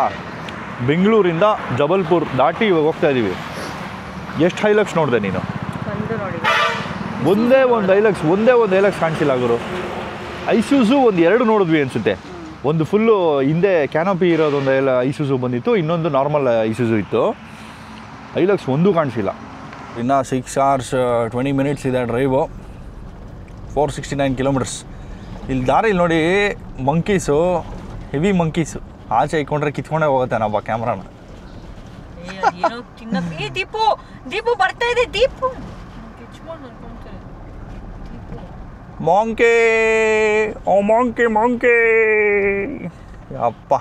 ಬೆಂಗಳೂರಿಂದ ಜಬಲ್ಪುರ್ ದಾಟಿ ಇವಾಗ ಹೋಗ್ತಾ ಇದ್ದೀವಿ. ಎಷ್ಟು ಹೈಲಕ್ಸ್ ನೋಡಿದೆ ನೀನು? ಒಂದೇ ಒಂದು ಹೈಲಕ್ಸ್ ಕಾಣಿಸಿಲ್ಲ ಗುರು. ಐಸೂಸು ಒಂದು 2 ನೋಡಿದ್ವಿ ಅನಿಸುತ್ತೆ. ಒಂದು ಫುಲ್ಲು ಹಿಂದೆ ಕ್ಯಾನೋಪಿ ಇರೋದೊಂದು ಎಲ್ಲ ಐಸೂಸು ಬಂದಿತ್ತು, ಇನ್ನೊಂದು ನಾರ್ಮಲ್ ಐಸೂಸು ಇತ್ತು. ಹೈಲಕ್ಸ್ ಒಂದೂ ಕಾಣಿಸಿಲ್ಲ. ಇನ್ನು 6 hours 20 minutes ಇದೆ ಡ್ರೈವು. 469 kilometers. ಇಲ್ಲಿ ದಾರಿಲಿ ನೋಡಿ ಮಂಕೀಸು, ಹೆವಿ ಮಂಕೀಸು ಆಚೆ ಇಟ್ಕೊಂಡ್ರೆ ಕಿತ್ಕೊಂಡೇ ಹೋಗುತ್ತೆ ನಮ್ಮ ಕ್ಯಾಮ್ರಾನ. ದೀಪು ಬರ್ತಾ ಇದೆ. ದೀಪು ಮಾಂಕೆ, ಓ ಮಾಂಕೆ ಅಪ್ಪ.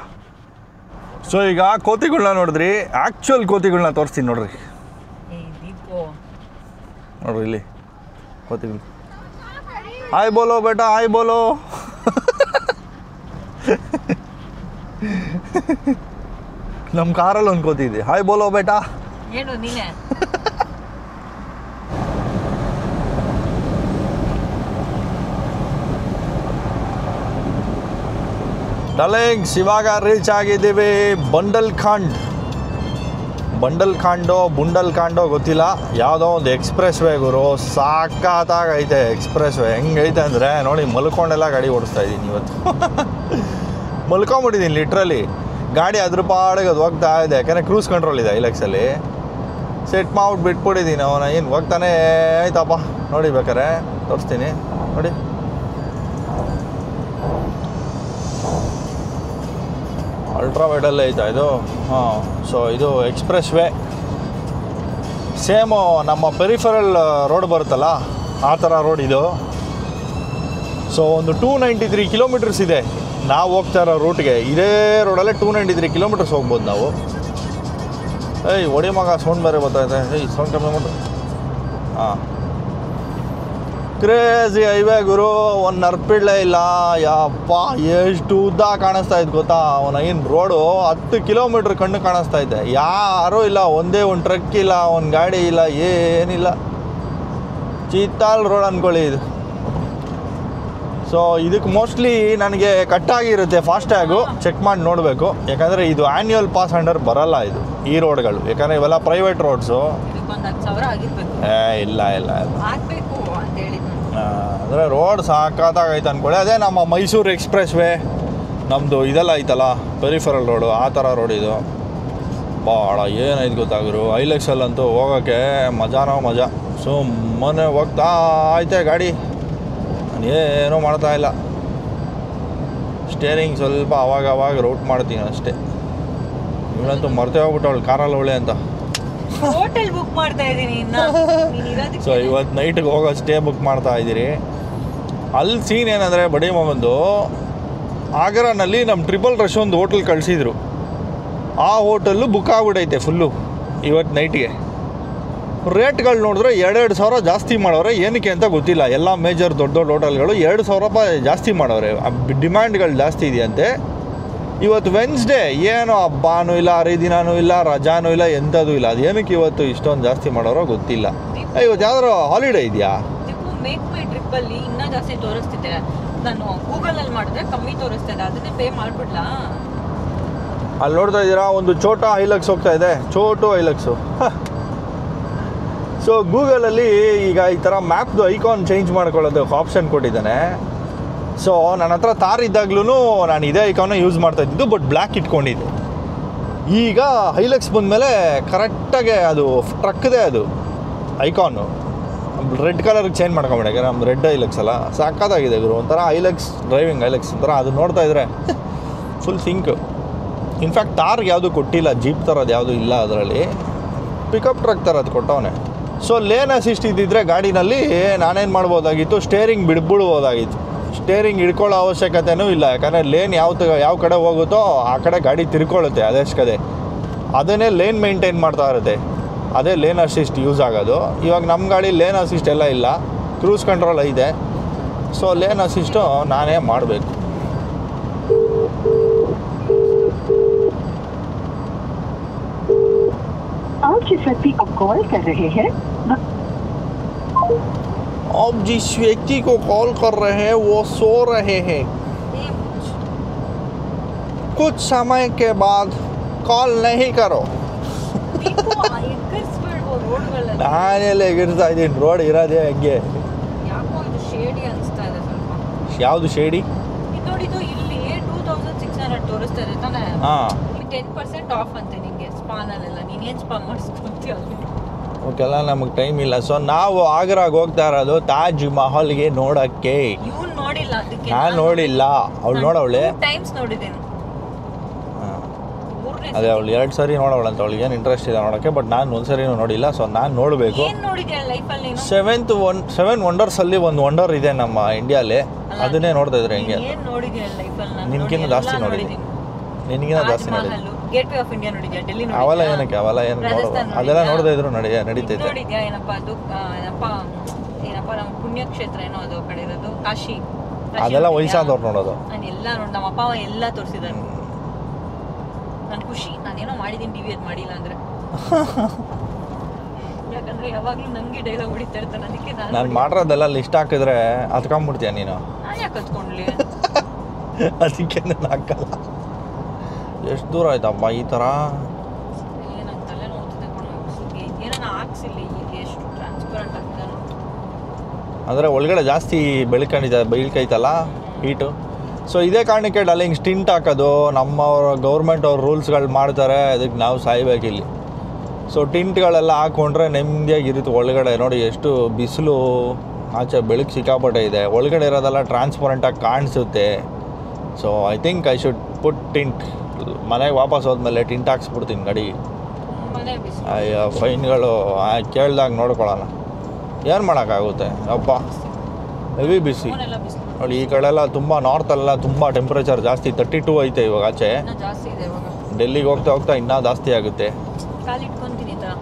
ಸೊ ಈಗ ಕೋತಿಗಳನ್ನ ನೋಡಿದ್ರಿ, ಆ್ಯಕ್ಚುಯಲ್ ಕೋತಿಗಳನ್ನ ತೋರಿಸ್ತೀನಿ ನೋಡ್ರಿ. ನೋಡ್ರಿ ಇಲ್ಲಿ ಕೋತಿಗಳು. ಹಾಯ್ ಬೋಲೋ ಬೇಟಾ, ಹಾಯ್ ಬೋಲೋ. ನಮ್ಮ ಕಾರಲ್ಲಿ ಒಂದು ಕೋತಿ ಇದೆ. ಹಾಯ್ ಬೋಲೋ ಬೇಟಾ. ಏನು ನೀನೆ? ಡಲೆಂಗ್ಸ್ ಇವಾಗ ರೀಚ್ ಆಗಿದ್ದೀವಿ. ಬಂಡಲ್ಖಾಂಡೋ ಗೊತ್ತಿಲ್ಲ, ಯಾವುದೋ ಒಂದು ಎಕ್ಸ್ಪ್ರೆಸ್ ವೇ ಗುರು. ಸಾಕಾಗೈತೆ ಎಕ್ಸ್ಪ್ರೆಸ್ ವೇ. ಹೆಂಗೈತೆ ಅಂದರೆ ನೋಡಿ, ಮಲ್ಕೊಂಡೆಲ್ಲ ಗಾಡಿ ಓಡಿಸ್ತಾ ಇದ್ದೀನಿ ಇವತ್ತು. ಮಲ್ಕೊಂಬಿಟ್ಟಿದ್ದೀನಿ ಲಿಟ್ರಲಿ. ಗಾಡಿ ಅದ್ರ ಪಾಡಿಗೆ ಅದು ಹೋಗ್ತಾ ಇದೆ, ಯಾಕಂದರೆ ಕ್ರೂಸ್ ಕಂಟ್ರೋಲ್ ಇದೆ ಐಲೆಕ್ಸಲ್ಲಿ. ಸೆಟ್ ಮಾಡ್ಬಿಟ್ಟು ಬಿಟ್ಬಿಟ್ಟಿದ್ದೀನಿ ಅವನ. ಏನು ಹೋಗ್ತಾನೆ ಆಯ್ತಪ್ಪ. ನೋಡಿ ಬೇಕಾರೆ ತೋರಿಸ್ತೀನಿ ನೋಡಿ. ಅಲ್ಟ್ರಾ ವೈಡಲ್ಲೇ ಐತಾ ಇದು. ಹಾಂ, ಸೊ ಇದು ಎಕ್ಸ್ಪ್ರೆಸ್ ವೇ. ಸೇಮು ನಮ್ಮ ಪೆರಿಫರಲ್ ರೋಡ್ ಬರುತ್ತಲ್ಲ ಆ ಥರ ರೋಡ್ ಇದು. ಸೊ ಒಂದು 293 kilometers ಇದೆ ನಾವು ಹೋಗ್ತಾ ಇರೋ ರೂಟ್ಗೆ ಇದೇ ರೋಡಲ್ಲೇ 293 ಕಿಲೋಮೀಟರ್ಸ್ ಹೋಗ್ಬೋದು ನಾವು. ಏಯ್ ಒಡಿ ಮಗ ಸೌಂಡ್ ಬೇರೆ ಬರ್ತಾಯಿದೆ. ಏಯ್ ಸೌಂಡ್ ಕಮ್ಮಿ ಮಾಡು. ಹಾಂ, ಕ್ರೇಜಿ ಹೈವೇ ಗುರು. ಒಂದು ನರ್ಪಿಳ್ಳೆ ಇಲ್ಲ. ಯಪ್ಪ ಎಷ್ಟು ಉದ್ದ ಕಾಣಿಸ್ತಾ ಇತ್ತು ಗೊತ್ತಾ. ಅವನ ಏನು ರೋಡು 10 ಕಿಲೋಮೀಟ್ರ್ ಕಣ್ಣು ಕಾಣಿಸ್ತಾ ಇದೆ. ಯಾರೂ ಇಲ್ಲ, ಒಂದೇ ಒಂದು ಟ್ರಕ್ ಇಲ್ಲ, ಒಂದು ಗಾಡಿ ಇಲ್ಲ, ಏನಿಲ್ಲ. ಚಿತ್ತಾಲ್ ರೋಡ್ ಅಂದ್ಕೊಳ್ಳಿ ಇದು. ಸೊ ಇದಕ್ಕೆ ಮೋಸ್ಟ್ಲಿ ನನಗೆ ಕಟ್ಟಾಗಿರುತ್ತೆ ಫಾಸ್ಟ್ಯಾಗು. ಚೆಕ್ ಮಾಡಿ ನೋಡಬೇಕು, ಯಾಕಂದರೆ ಇದು ಆ್ಯನ್ಯುವಲ್ ಪಾಸ್ ಅಂಡರ್ ಬರಲ್ಲ ಇದು ಈ ರೋಡ್ಗಳು, ಯಾಕಂದರೆ ಇವೆಲ್ಲ ಪ್ರೈವೇಟ್ ರೋಡ್ಸು. ಇಲ್ಲ ಇಲ್ಲ ಆಗಬೇಕು ಅಂತ ಹೇಳಿದ್ದು. ಅಂದರೆ ರೋಡ್ ಸಾಕಾಗೈತೆ ಅಂದ್ಕೊಳ್ಳಿ. ಅದೇ ನಮ್ಮ ಮೈಸೂರು ಎಕ್ಸ್ಪ್ರೆಸ್ ವೇ ನಮ್ಮದು ಇದೆಲ್ಲ ಐತಲ್ಲ ಪೆರಿಫರಲ್ ರೋಡು, ಆ ಥರ ರೋಡ್ ಇದು. ಭಾಳ ಏನೈತೆ ಗೊತ್ತಾಗಿರು. ಐಲೆಕ್ಸಲ್ಲಂತೂ ಹೋಗೋಕ್ಕೆ ಮಜಾನೋ ಮಜಾ. ಸುಮ್ಮನೆ ಹೋಗ್ತಾ ಐತೆ ಗಾಡಿ, ಏನೂ ಮಾಡ್ತಾ ಇಲ್ಲ. ಸ್ಟೇರಿಂಗ್ ಸ್ವಲ್ಪ ಅವಾಗ ರೌಟ್ ಮಾಡ್ತೀನಿ ಅಷ್ಟೇ. ಇವಳಂತೂ ಮರ್ತೇ ಹೋಗ್ಬಿಟ್ಟವಳು ಕಾರಲ್ಲಿ ಅವಳೆ ಅಂತ. ಹೋಟೆಲ್ ಬುಕ್ ಮಾಡ್ತಾ ಇದ್ದೀನಿ. ಸೊ ಇವತ್ತು ನೈಟ್ಗೆ ಹೋಗೋ ಸ್ಟೇ ಬುಕ್ ಮಾಡ್ತಾ ಇದ್ದೀರಿ. ಅಲ್ಲಿ ಸೀನ್ ಏನಂದರೆ ಬಡಿ ಮಗಂದು ಆಗ್ರಾನಲ್ಲಿ ನಮ್ಮ ಟ್ರಿಪಲ್ ರಶ್ ಒಂದು ಹೋಟೆಲ್ ಕಳಿಸಿದ್ರು. ಆ ಹೋಟೆಲ್ಲು ಬುಕ್ ಆಗ್ಬಿಟ್ಟೈತೆ ಫುಲ್ಲು ಇವತ್ತು ನೈಟ್ಗೆ. ರೇಟ್ಗಳು ನೋಡಿದ್ರೆ 2,000 ಜಾಸ್ತಿ ಮಾಡೋರೆ. ಏನಕ್ಕೆ ಅಂತ ಗೊತ್ತಿಲ್ಲ. ಎಲ್ಲ ಮೇಜರ್ ದೊಡ್ಡ ಹೋಟೆಲ್ಗಳು 2,000 ರೂಪಾಯಿ ಜಾಸ್ತಿ ಮಾಡೋರೆ. ಡಿಮ್ಯಾಂಡ್ಗಳು ಜಾಸ್ತಿ ಇದೆಯಂತೆ. ಇವತ್ತು ವೆನ್ಸ್ಡೇ, ಏನೋ ಹಬ್ಬನೂ ಇಲ್ಲ, ಹರಿದಿನನೂ ಇಲ್ಲ, ರಜಾನೂ ಇಲ್ಲ, ಎಂಥದ್ದು ಇಲ್ಲ. ಅದು ಏನಕ್ಕೆ ಇವತ್ತು ಇಷ್ಟೊಂದು ಜಾಸ್ತಿ ಮಾಡೋರೋ ಗೊತ್ತಿಲ್ಲ. ಇವತ್ತು ಯಾವ್ದಾರು ಹಾಲಿಡೇ ಇದೆಯಾ? ಮೇಕ್ ಮೈ ಟ್ರಿಪ್ಪಲ್ಲಿ ಇನ್ನೂ ಜಾಸ್ತಿ ತೋರಿಸ್ತಿದೆ. ನಾನು ಗೂಗಲಲ್ಲಿ ಮಾಡಿದ್ರೆ ಕಮ್ಮಿ ತೋರಿಸ್ತಿದೆ, ಅದನ್ನೇ ಪೇ ಮಾಡಿಬಿಡ್ಲಾ? ಅಲ್ಲಿ ನೋಡ್ತಾ ಇದ್ದೀರಾ, ಒಂದು ಛೋಟಾ ಹೈಲಕ್ಸ್ ಹೋಗ್ತಾ ಇದೆ. ಛೋಟು ಹೈಲಕ್ಸು. ಸೊ ಗೂಗಲಲ್ಲಿ ಈಗ ಈ ಥರ ಮ್ಯಾಪ್ದು ಐಕಾನ್ ಚೇಂಜ್ ಮಾಡ್ಕೊಳ್ಳೋದಕ್ಕೆ ಆಪ್ಷನ್ ಕೊಟ್ಟಿದ್ದಾನೆ. ಸೊ ನನ್ನ ಹತ್ರ ತಾರ್ ಇದ್ದಾಗ್ಲೂ ನಾನು ಇದೇ ಐಕಾನ ಯೂಸ್ ಮಾಡ್ತಾ ಇದ್ದಿದ್ದು, ಬಟ್ ಬ್ಲ್ಯಾಕ್ ಇಟ್ಕೊಂಡಿದ್ದೆ. ಈಗ ಹೈಲಕ್ಸ್ ಬಂದಮೇಲೆ ಕರೆಕ್ಟಾಗೆ ಅದು ಟ್ರಕ್ದೇ ಅದು ಐಕಾನು ರೆಡ್ ಕಲರ್ಗೆ ಚೇಂಜ್ ಮಾಡ್ಕೊಂಬಿಡ. ಯಾಕಂದರೆ ನಮ್ಮ ರೆಡ್ ಹೈಲಕ್ಸ್ ಅಲ್ಲ, ಸಾಕಾಗಿದೆ ಗುರು. ಒಂಥರ ಹೈಲಕ್ಸ್ ಡ್ರೈವಿಂಗ್ ಹೈಲಕ್ಸ್ ಒಂಥರ. ಅದು ನೋಡ್ತಾ ಇದ್ರೆ ಫುಲ್ ಸಿಂಕ್. ಇನ್ಫ್ಯಾಕ್ಟ್ ತಾರ್ಗೆ ಯಾವುದು ಕೊಟ್ಟಿಲ್ಲ, ಜೀಪ್ ಥರದ್ದು ಯಾವುದು ಇಲ್ಲ ಅದರಲ್ಲಿ. ಪಿಕಪ್ ಟ್ರಕ್ ಥರದ್ದು ಕೊಟ್ಟವನೇ. ಸೊ ಲೇನ್ ಅಸಿಸ್ಟ್ ಇದ್ದಿದ್ರೆ ಗಾಡಿನಲ್ಲಿ ನಾನೇನು ಮಾಡ್ಬೋದಾಗಿತ್ತು, ಸ್ಟೇರಿಂಗ್ ಬಿಡ್ಬಿಡ್ಬೋದಾಗಿತ್ತು. ಸ್ಟೇರಿಂಗ್ ಹಿಡ್ಕೊಳ್ಳೋ ಅವಶ್ಯಕತೆಯೂ ಇಲ್ಲ, ಯಾಕಂದರೆ ಲೇನ್ ಯಾವ ಕಡೆ ಹೋಗುತ್ತೋ ಆ ಕಡೆ ಗಾಡಿ ತಿರ್ಕೊಳ್ಳುತ್ತೆ ಅದಷ್ಟೇ. ಅದನ್ನೇ ಲೇನ್ ಮೇಂಟೈನ್ ಮಾಡ್ತಾ ಇರುತ್ತೆ. ಅದೇ ಲೇನ್ ಅಸಿಸ್ಟ್ ಯೂಸ್ ಆಗೋದು. ಇವಾಗ ನಮ್ಮ ಗಾಡಿ ಲೇನ್ ಅಸಿಸ್ಟ್ ಎಲ್ಲ ಇಲ್ಲ, ಕ್ರೂಸ್ ಕಂಟ್ರೋಲ್ ಇದೆ. ಸೊ ಲೇನ್ ಅಸಿಸ್ಟು ನಾನೇ ಮಾಡಬೇಕು. आप जिस व्यक्ति को कॉल कर रहे हैं आप जिस व्यक्ति को कॉल कर रहे हैं वो सो रहे हैं. कुछ समय के बाद कॉल नहीं करो. ನಾನೆಲ್ಲ ಎಗರ್ತಾ ಇದ್ದೀನಿ. ರೋಡ್ ಇರೋದೇ ಹಂಗೆ. ಯಾವುದು ಶೇಡಿ? ನೋಡಿದ್ದು ಇಲ್ಲಿ 2600 ತೋರಿಸ್ತಾ ಇದೆ ತಾನೇ. ಹಾಂ, 10% ಆಫ್ ಅಂತೆ ನಿಮಗೆ ಸ್ಪಾನಲ್ಲೆಲ್ಲ. ನೀನೇನು ಸ್ಪಾ ಮಾಡಿಸ್ಕೊಂತೀಯ? ಅವಕ್ಕೆಲ್ಲ ನಮಗೆ ಟೈಮ್ ಇಲ್ಲ. ಸೊ ನಾವು ಆಗ್ರಾಗ ಹೋಗ್ತಾ ಇರೋದು ತಾಜ್ ಮಹಲ್ಗೆ ನೋಡೋಕ್ಕೆ. ಇವ್ನು ನೋಡಿಲ್ಲ, ಅದಕ್ಕೆ ನಾನು ನೋಡಿಲ್ಲ. ಅವಳು ನೋಡವಳೆ. ಟೈಮ್ಸ್ ನೋಡಿದ್ದೇನೆ. ಅದೇ ಅವಳು 2 ಸರಿ ನೋಡವಳಂತ. ಅವಳಿಗೆ ಏನು ಇಂಟ್ರೆಸ್ಟ್ ಇದೆ ನೋಡೋಕ್ಕೆ, ಬಟ್ ನಾನು ಒಂದು ಸರಿನೂ ನೋಡಿಲ್ಲ. ಸೊ ನಾನು ನೋಡಬೇಕು. ಏನು ನೋಡಿದ್ಯಾ ಲೈಫಲ್ಲಿ ನೀನು? 7 ವಂಡರ್ಸಲ್ಲಿ ಒಂದು ವಂಡರ್ ಇದೆ ನಮ್ಮ ಇಂಡಿಯಾಲಿ. ಅದನ್ನೇ ನೋಡ್ತಾ ಇದ್ರೆ ಹೆಂಗೆ ಅಂತ. ಏನು ನೋಡಿದ್ಯಾ ಲೈಫಲ್ಲಿ? ನಾನು ನಿನ್ಗಿಂತ ಜಾಸ್ತಿ ನೋಡಿದ್ದೀನಿ. ನಿನಗಿಂತ ಜಾಸ್ತಿ ನೋಡಿದ್ದೀನಿ. ಗೇಟ್ ವೇ ಆಫ್ ಇಂಡಿಯಾ ನೋಡಿದ್ಯಾ? ಡೆಲ್ಲಿ ನೋಡಿದ್ಯಾ? ಅವೆಲ್ಲ ಏನಕ್ಕೆ, ಅವೆಲ್ಲ ಏನು ನೋಡುವ, ಅದೆಲ್ಲ ನೋಡದೇ ಇದ್ರು ನಡೀತೈತೆ. ನೋಡಿದ್ಯಾ? ಏನಪ್ಪ ಅದು, ಏನಪ್ಪ ನಮ್ಮ ಪುಣ್ಯಕ್ಷೇತ್ರ ಏನೋ ಅದು ಕಡೆ ಇರೋದು, ಕಾಶಿ. ಅದೆಲ್ಲ ವಯಸ್ಸಾದವ್ರು ನೋಡೋದು. ನಾನು ಎಲ್ಲ ನಮ್ಮ ಅಪ್ಪ ಎಲ್ಲ ತೋರಿಸಿದ್ದಾರೆ. ನಾನು ಖುಷಿ, ನಾನೇನೋ ಮಾಡಿದ್ದೀನಿ, ಟಿವಿ ಅದು ಮಾಡಿಲ್ಲ ಅಂದರೆ. ಯಾಕಂದ್ರೆ ಯಾವಾಗಲೂ ನಂಗೆ ಡೈಲಾಗ್ ಹೊಡಿತಾ ಇರ್ತಾನೆ. ಅದಕ್ಕೆ ನಾನು ಮಾಡಿರೋದೆಲ್ಲ ಲಿಸ್ಟ್ ಹಾಕಿದ್ರೆ ಹತ್ಕೊಂಡ್ಬಿಡ್ತೀಯ ನೀನು. ನಾನು ಯಾಕೆ ಹತ್ಕೊಂಡ್ಲಿ? ಅದಕ್ಕೆ ನಾನು ಹಾಕಲ್ಲ. ಎಷ್ಟು ದೂರ ಆಯ್ತಪ್ಪ ಈ ಥರ? ಏನಂತಲೇ ನೋಡ್ತಿದ್ದೆ ಕಣೋ. ಏನನ್ನ ಹಾಕ್ಸಿಲ್ಲ ಈಗ, ಎಷ್ಟು ಟ್ರಾನ್ಸ್ಪರೆಂಟ್ ಆಗ್ತಾನೆ ಅಂದರೆ ಒಳಗಡೆ ಜಾಸ್ತಿ ಬೆಳ್ಕೈತಲ್ಲ ಹೀಟು. ಸೊ ಇದೇ ಕಾರಣಕ್ಕೆ ಹಿಂಗೆ ಸ್ಟಿಂಟ್ ಹಾಕೋದು. ನಮ್ಮವ್ರ ಗೌರ್ಮೆಂಟ್ ಅವ್ರ ರೂಲ್ಸ್ಗಳು ಮಾಡ್ತಾರೆ, ಅದಕ್ಕೆ ನಾವು ಸಾಯ್ಬೇಕಿಲ್ಲಿ. ಸೊ ಟಿಂಟ್ಗಳೆಲ್ಲ ಹಾಕ್ಕೊಂಡ್ರೆ ನೆಮ್ಮದಿಯಾಗಿರುತ್ತೆ ಒಳಗಡೆ. ನೋಡಿ ಎಷ್ಟು ಬಿಸಿಲು, ಆಚೆ ಬೆಳಕು ಸಿಕ್ಕಾಪಟ್ಟೆ ಇದೆ. ಒಳಗಡೆ ಇರೋದೆಲ್ಲ ಟ್ರಾನ್ಸ್ಪರೆಂಟಾಗಿ ಕಾಣಿಸುತ್ತೆ. So I think I should put tint. ಮನೆಗೆ ವಾಪಸ್ ಹೋದ್ಮೇಲೆ ಟಿಂಟ್ ಹಾಕ್ಸ್ಬಿಡ್ತೀನಿ ಗಾಡಿ. ಅಯ್ಯೋ ಫೈನ್ಗಳು ಕೇಳ್ದಾಗ ನೋಡ್ಕೊಳ್ಳೋಣ, ಏನು ಮಾಡೋಕ್ಕಾಗುತ್ತೆ ಅಪ್ಪ. ಹೆವಿ ಬಿಸಿ. ನೋಡಿ ಈ ಕಡೆ ಎಲ್ಲ ತುಂಬ ನಾರ್ತಲ್ಲ ತುಂಬ ಟೆಂಪ್ರೇಚರ್ ಜಾಸ್ತಿ 32 ಐತೆ ಇವಾಗ ಆಚೆ. ಇನ್ನೂ ಜಾಸ್ತಿ ಇದೆ ಇವಾಗ. ಡೆಲ್ಲಿಗೆ ಹೋಗ್ತಾ ಹೋಗ್ತಾ ಇನ್ನೂ ಜಾಸ್ತಿ ಆಗುತ್ತೆ. ಕಾಲಿಟ್ಕೊಂತೀನಿ ಈ ಥರ.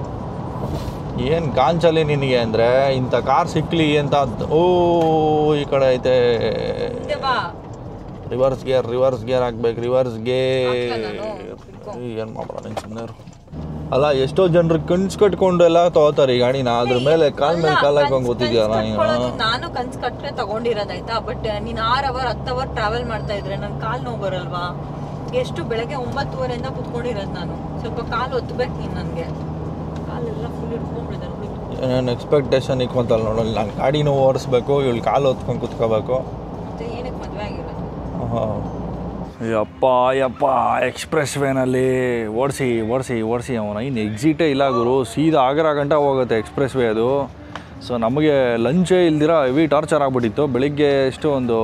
ಏನು ಗಾಂಚಲಿ ನಿನಗೆ ಅಂದರೆ ಇಂಥ ಕಾರ್ ಸಿಕ್ಕಲಿ ಅಂತ. ಓ ಈ ಕಡೆ ಐತೆ. ರಿವರ್ಸ್ ಗೇರ್ ಹಾಕ್ಬೇಕು. ರಿವರ್ಸ್ ಗೇರ್ ಏನು ಮಾಡೋಣ ನೀನು ಸುಮ್ಮನೆ ಅಲ್ಲ. ಎಷ್ಟೋ ಜನರು ಕನ್ಸು ಕಟ್ಕೊಂಡು ಎಲ್ಲ ತಗೋತಾರೆ ಈ ಗಾಡಿನ. ಅದ್ರ ಮೇಲೆ ಕಾಲ್ ಮೇಲೆ ಕಾಲ್ ಹಾಕೊಂಡು ಗೊತ್ತಿದ್ಯಲ್ಲ ನೀನು. ನಾನು ಕನ್ಸು ಕಟ್ಟರೆ ತಗೊಂಡಿರೋದಾಯ್ತಾ. ಬಟ್ ನೀನು 6 ಅವರ್ 10 ಅವರ್ ಟ್ರಾವೆಲ್ ಮಾಡ್ತಾ ಇದ್ರೆ ನನ್ನ ಕಾಲು ನೋವು ಬರಲ್ವಾ? ಎಷ್ಟು ಬೆಳಗ್ಗೆ 9:30 ಕುತ್ಕೊಂಡಿರೋದು ನಾನು. ಸ್ವಲ್ಪ ಕಾಲು ಒತ್ತಬೇಕು ನೀನು. ನನಗೆ ಕಾಲೆಲ್ಲ ಫುಲ್ ಇಟ್ಕೊಂಡ್ಬಿಡಿದೆ. ಏನೇನು ಎಕ್ಸ್ಪೆಕ್ಟೇಷನ್ ಇಕ್ಕೊಂತಲ್ಲ ನೋಡೋಲ್ಲ. ನಾನು ಗಾಡಿನೂ ಓಡಿಸ್ಬೇಕು, ಇವಳು ಕಾಲು ಹೊತ್ಕೊಂಡು ಕುತ್ಕೋಬೇಕು. ಮತ್ತೆ ಏನಕ್ಕೆ ಮದುವೆ ಆಗಿರೋದು? ಯಪ್ಪ ಎಕ್ಸ್ಪ್ರೆಸ್ ವೇನಲ್ಲಿ ಓಡಿಸಿ ಅವನ ಇನ್ನು ಎಕ್ಸಿಟೇ ಇಲ್ಲ ಗುರು. ಸೀದಾ ಆಗ್ರಾ ಗಂಟ ಹೋಗುತ್ತೆ ಎಕ್ಸ್ಪ್ರೆಸ್ ವೇ ಅದು. ಸೊ ನಮಗೆ ಲಂಚೇ ಇಲ್ದಿರ ಹೆವಿ ಟಾರ್ಚರ್ ಆಗಿಬಿಟ್ಟಿತ್ತು. ಬೆಳಿಗ್ಗೆ ಎಷ್ಟು ಒಂದು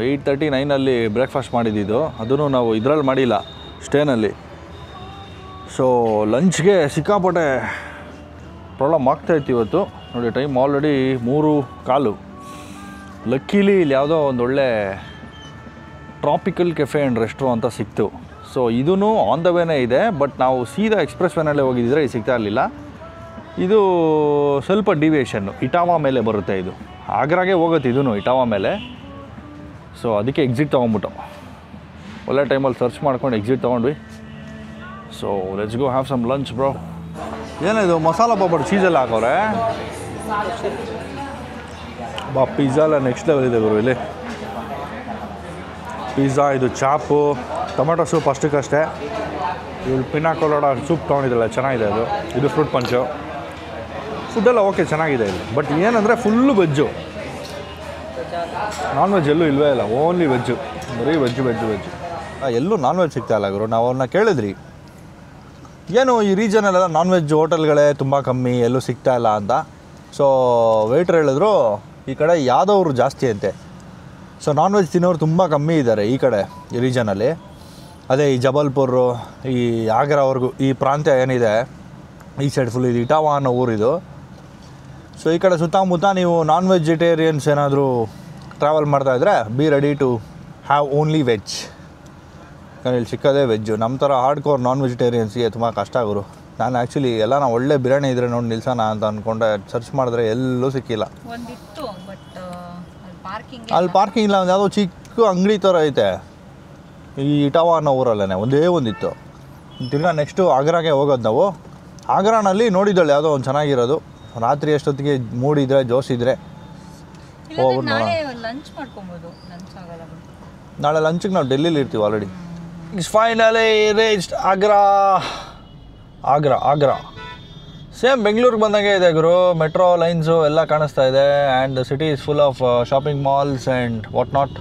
8:39 ಬ್ರೇಕ್ಫಾಸ್ಟ್ ಮಾಡಿದ್ದು. ಅದನ್ನು ನಾವು ಇದರಲ್ಲಿ ಮಾಡಿಲ್ಲ, ಸ್ಟೇನಲ್ಲಿ. ಸೊ ಲಂಚ್ಗೆ ಸಿಕ್ಕಾಪಟ್ಟೆ ಪ್ರಾಬ್ಲಮ್ ಆಗ್ತಾಯಿತ್ತು ಇವತ್ತು. ನೋಡಿ ಟೈಮ್ ಆಲ್ರೆಡಿ 3:15. ಲಕ್ಕೀಲಿ ಇಲ್ಲಿ ಯಾವುದೋ ಒಂದು ಒಳ್ಳೆ ಟ್ರಾಪಿಕಲ್ ಕೆಫೆ ಆ್ಯಂಡ್ ರೆಸ್ಟ್ರೋ ಅಂತ ಸಿಕ್ತು. ಸೊ ಇದೂ ಆನ್ ದ ವೇನೇ ಇದೆ. ಬಟ್ ನಾವು ಸೀದಾ ಎಕ್ಸ್ಪ್ರೆಸ್ ವೇನಲ್ಲೇ ಹೋಗಿದ್ದರೆ ಇದು ಸಿಗ್ತಾ ಇರಲಿಲ್ಲ. ಇದು ಸ್ವಲ್ಪ ಡಿವಿಯೇಷನ್ನು ಇಟಾವಾ ಮೇಲೆ ಬರುತ್ತೆ. ಇದು ಆಗ್ರಾಗೆ ಹೋಗುತ್ತೆ ಇದೂ ಇಟಾವಾ ಮೇಲೆ. ಸೊ ಅದಕ್ಕೆ ಎಕ್ಸಿಟ್ ತೊಗೊಂಬಿಟ್ಟು ಒಳ್ಳೆ ಟೈಮಲ್ಲಿ ಸರ್ಚ್ ಮಾಡ್ಕೊಂಡು ಎಕ್ಸಿಟ್ ತೊಗೊಂಡ್ವಿ. So let's go have some lunch bro. ಏನಿದು ಮಸಾಲ ಪಾಪಡ್ ಚೀಸೆಲ್ಲ ಹಾಕೋರೆ ಬಾ. ಪಿಜ್ಜಾ ಎಲ್ಲ ನೆಕ್ಸ್ಟ್ ಲೆವೆಲ್ ಇದೆ ಗುರು ಇಲ್ಲಿ. ಪಿಜ್ಜಾ, ಇದು ಚಾಪು, ಟೊಮೆಟೊ ಸೂಪ್ ಅಷ್ಟಕ್ಕಷ್ಟೇ. ಇವಳು ಪಿನಾ ಕೊಲಾಡ ಸೂಪ್ ತೊಗೊಂಡಿದ್ದಲ್ಲ, ಚೆನ್ನಾಗಿದೆ ಅದು. ಇದು ಫ್ರೂಟ್ ಪಂಚು. ಫುಡ್ಡೆಲ್ಲ ಓಕೆ ಚೆನ್ನಾಗಿದೆ ಇಲ್ಲಿ. ಬಟ್ ಏನಂದರೆ ಫುಲ್ಲು ವೆಜ್ಜು. ನಾನ್ ವೆಜ್ ಎಲ್ಲೂ ಇಲ್ಲವೇ ಇಲ್ಲ, ಓನ್ಲಿ ವೆಜ್ಜು. ಬರೀ ವೆಜ್ಜು. ಎಲ್ಲೂ ನಾನ್ ವೆಜ್ ಸಿಗ್ತಾ ಇಲ್ಲ ಗುರು. ನಾವು ಅವ್ರನ್ನ ಕೇಳಿದ್ರಿ ಏನು ಈ ರೀಜನಲ್ಲೆಲ್ಲ ನಾನ್ ವೆಜ್ ಹೋಟೆಲ್ಗಳೇ ತುಂಬ ಕಮ್ಮಿ, ಎಲ್ಲೂ ಸಿಗ್ತಾ ಇಲ್ಲ ಅಂತ. ಸೊ ವೇಟ್ರ್ ಹೇಳಿದ್ರು ಈ ಕಡೆ ಯಾದವರು ಜಾಸ್ತಿ ಅಂತೆ. ಸೊ ನಾನ್ ವೆಜ್ ತಿನ್ನೋರು ತುಂಬ ಕಮ್ಮಿ ಇದ್ದಾರೆ ಈ ಕಡೆ ಈ ರೀಜನಲ್ಲಿ. ಅದೇ ಈ ಜಬಲ್ಪುರು, ಈ ಆಗ್ರಾವರೆಗೂ ಈ ಪ್ರಾಂತ್ಯ ಏನಿದೆ ಈ ಸೈಡ್ ಫುಲ್ ಇದು ಇಟಾವಾ ಅನ್ನೋ ಊರಿದು. ಸೊ ಈ ಕಡೆ ಸುತ್ತಮುತ್ತ ನೀವು ನಾನ್ ವೆಜಿಟೇರಿಯನ್ಸ್ ಏನಾದರೂ ಟ್ರಾವೆಲ್ ಮಾಡ್ತಾಯಿದ್ರೆ be ready to have only veg. ಯಾಕಂದರೆ ಇಲ್ಲಿ ಸಿಕ್ಕೋದೇ ವೆಜ್ಜು. ನಮ್ಮ ಥರ ಹಾರ್ಡ್ ಕೋರ್ ನಾನ್ ವೆಜಿಟೇರಿಯನ್ಸ್ಗೆ ತುಂಬ ಕಷ್ಟ ಗುರು. ನಾನು ಆ್ಯಕ್ಚುಲಿ ಎಲ್ಲ ನಾವು ಒಳ್ಳೆ ಬಿರಿಯಾನಿ ಇದ್ದರೆ ನೋಡಿ ನಿಲ್ಸೋಣ ಅಂತ ಅಂದ್ಕೊಂಡೆ. ಸರ್ಚ್ ಮಾಡಿದ್ರೆ ಎಲ್ಲೂ ಸಿಕ್ಕಿಲ್ಲ. ಒಂದಿತ್ತು ಬಟ್ ಅಲ್ಲಿ ಪಾರ್ಕಿಂಗ್ ಇಲ್ಲ. ಒಂದು ಯಾವುದೋ ಚಿಕ್ಕ ಅಂಗಡಿ ಥರ ಐತೆ ಈ ಇಟಾವಾ ಅನ್ನೋ ಊರಲ್ಲೇ ಒಂದೇ ಒಂದಿತ್ತು. ತಿರ್ಗಾ ನೆಕ್ಸ್ಟು ಆಗ್ರಾಗೆ ಹೋಗೋದು ನಾವು. ಆಗ್ರಾನಲ್ಲಿ ನೋಡಿದ್ದಾಳೆ ಯಾವುದೋ ಒಂದು ಚೆನ್ನಾಗಿರೋದು. ರಾತ್ರಿ ಅಷ್ಟೊತ್ತಿಗೆ ಮೂಡಿದ್ರೆ ಜೋಸಿದ್ರೆ ಹೋಗ್ಬಿಟ್ಟು ಲಂಚ್ ಮಾಡ್ಕೊಬೋದು. ಲಂಚ್ ಆಗಲ್ಲ. ನಾಳೆ ಲಂಚಿಗೆ ನಾವು ಡೆಲ್ಲಿಲಿ ಇರ್ತೀವಿ already. It's finally reached Agra. Same ಬೆಂಗಳೂರಿಗೆ ಬಂದಂಗೆ ಇದೆ ಗುರು. ಮೆಟ್ರೋ ಲೈನ್ಸು ಎಲ್ಲ ಕಾಣಿಸ್ತಾ ಇದೆ. And the city is full of shopping malls and what not.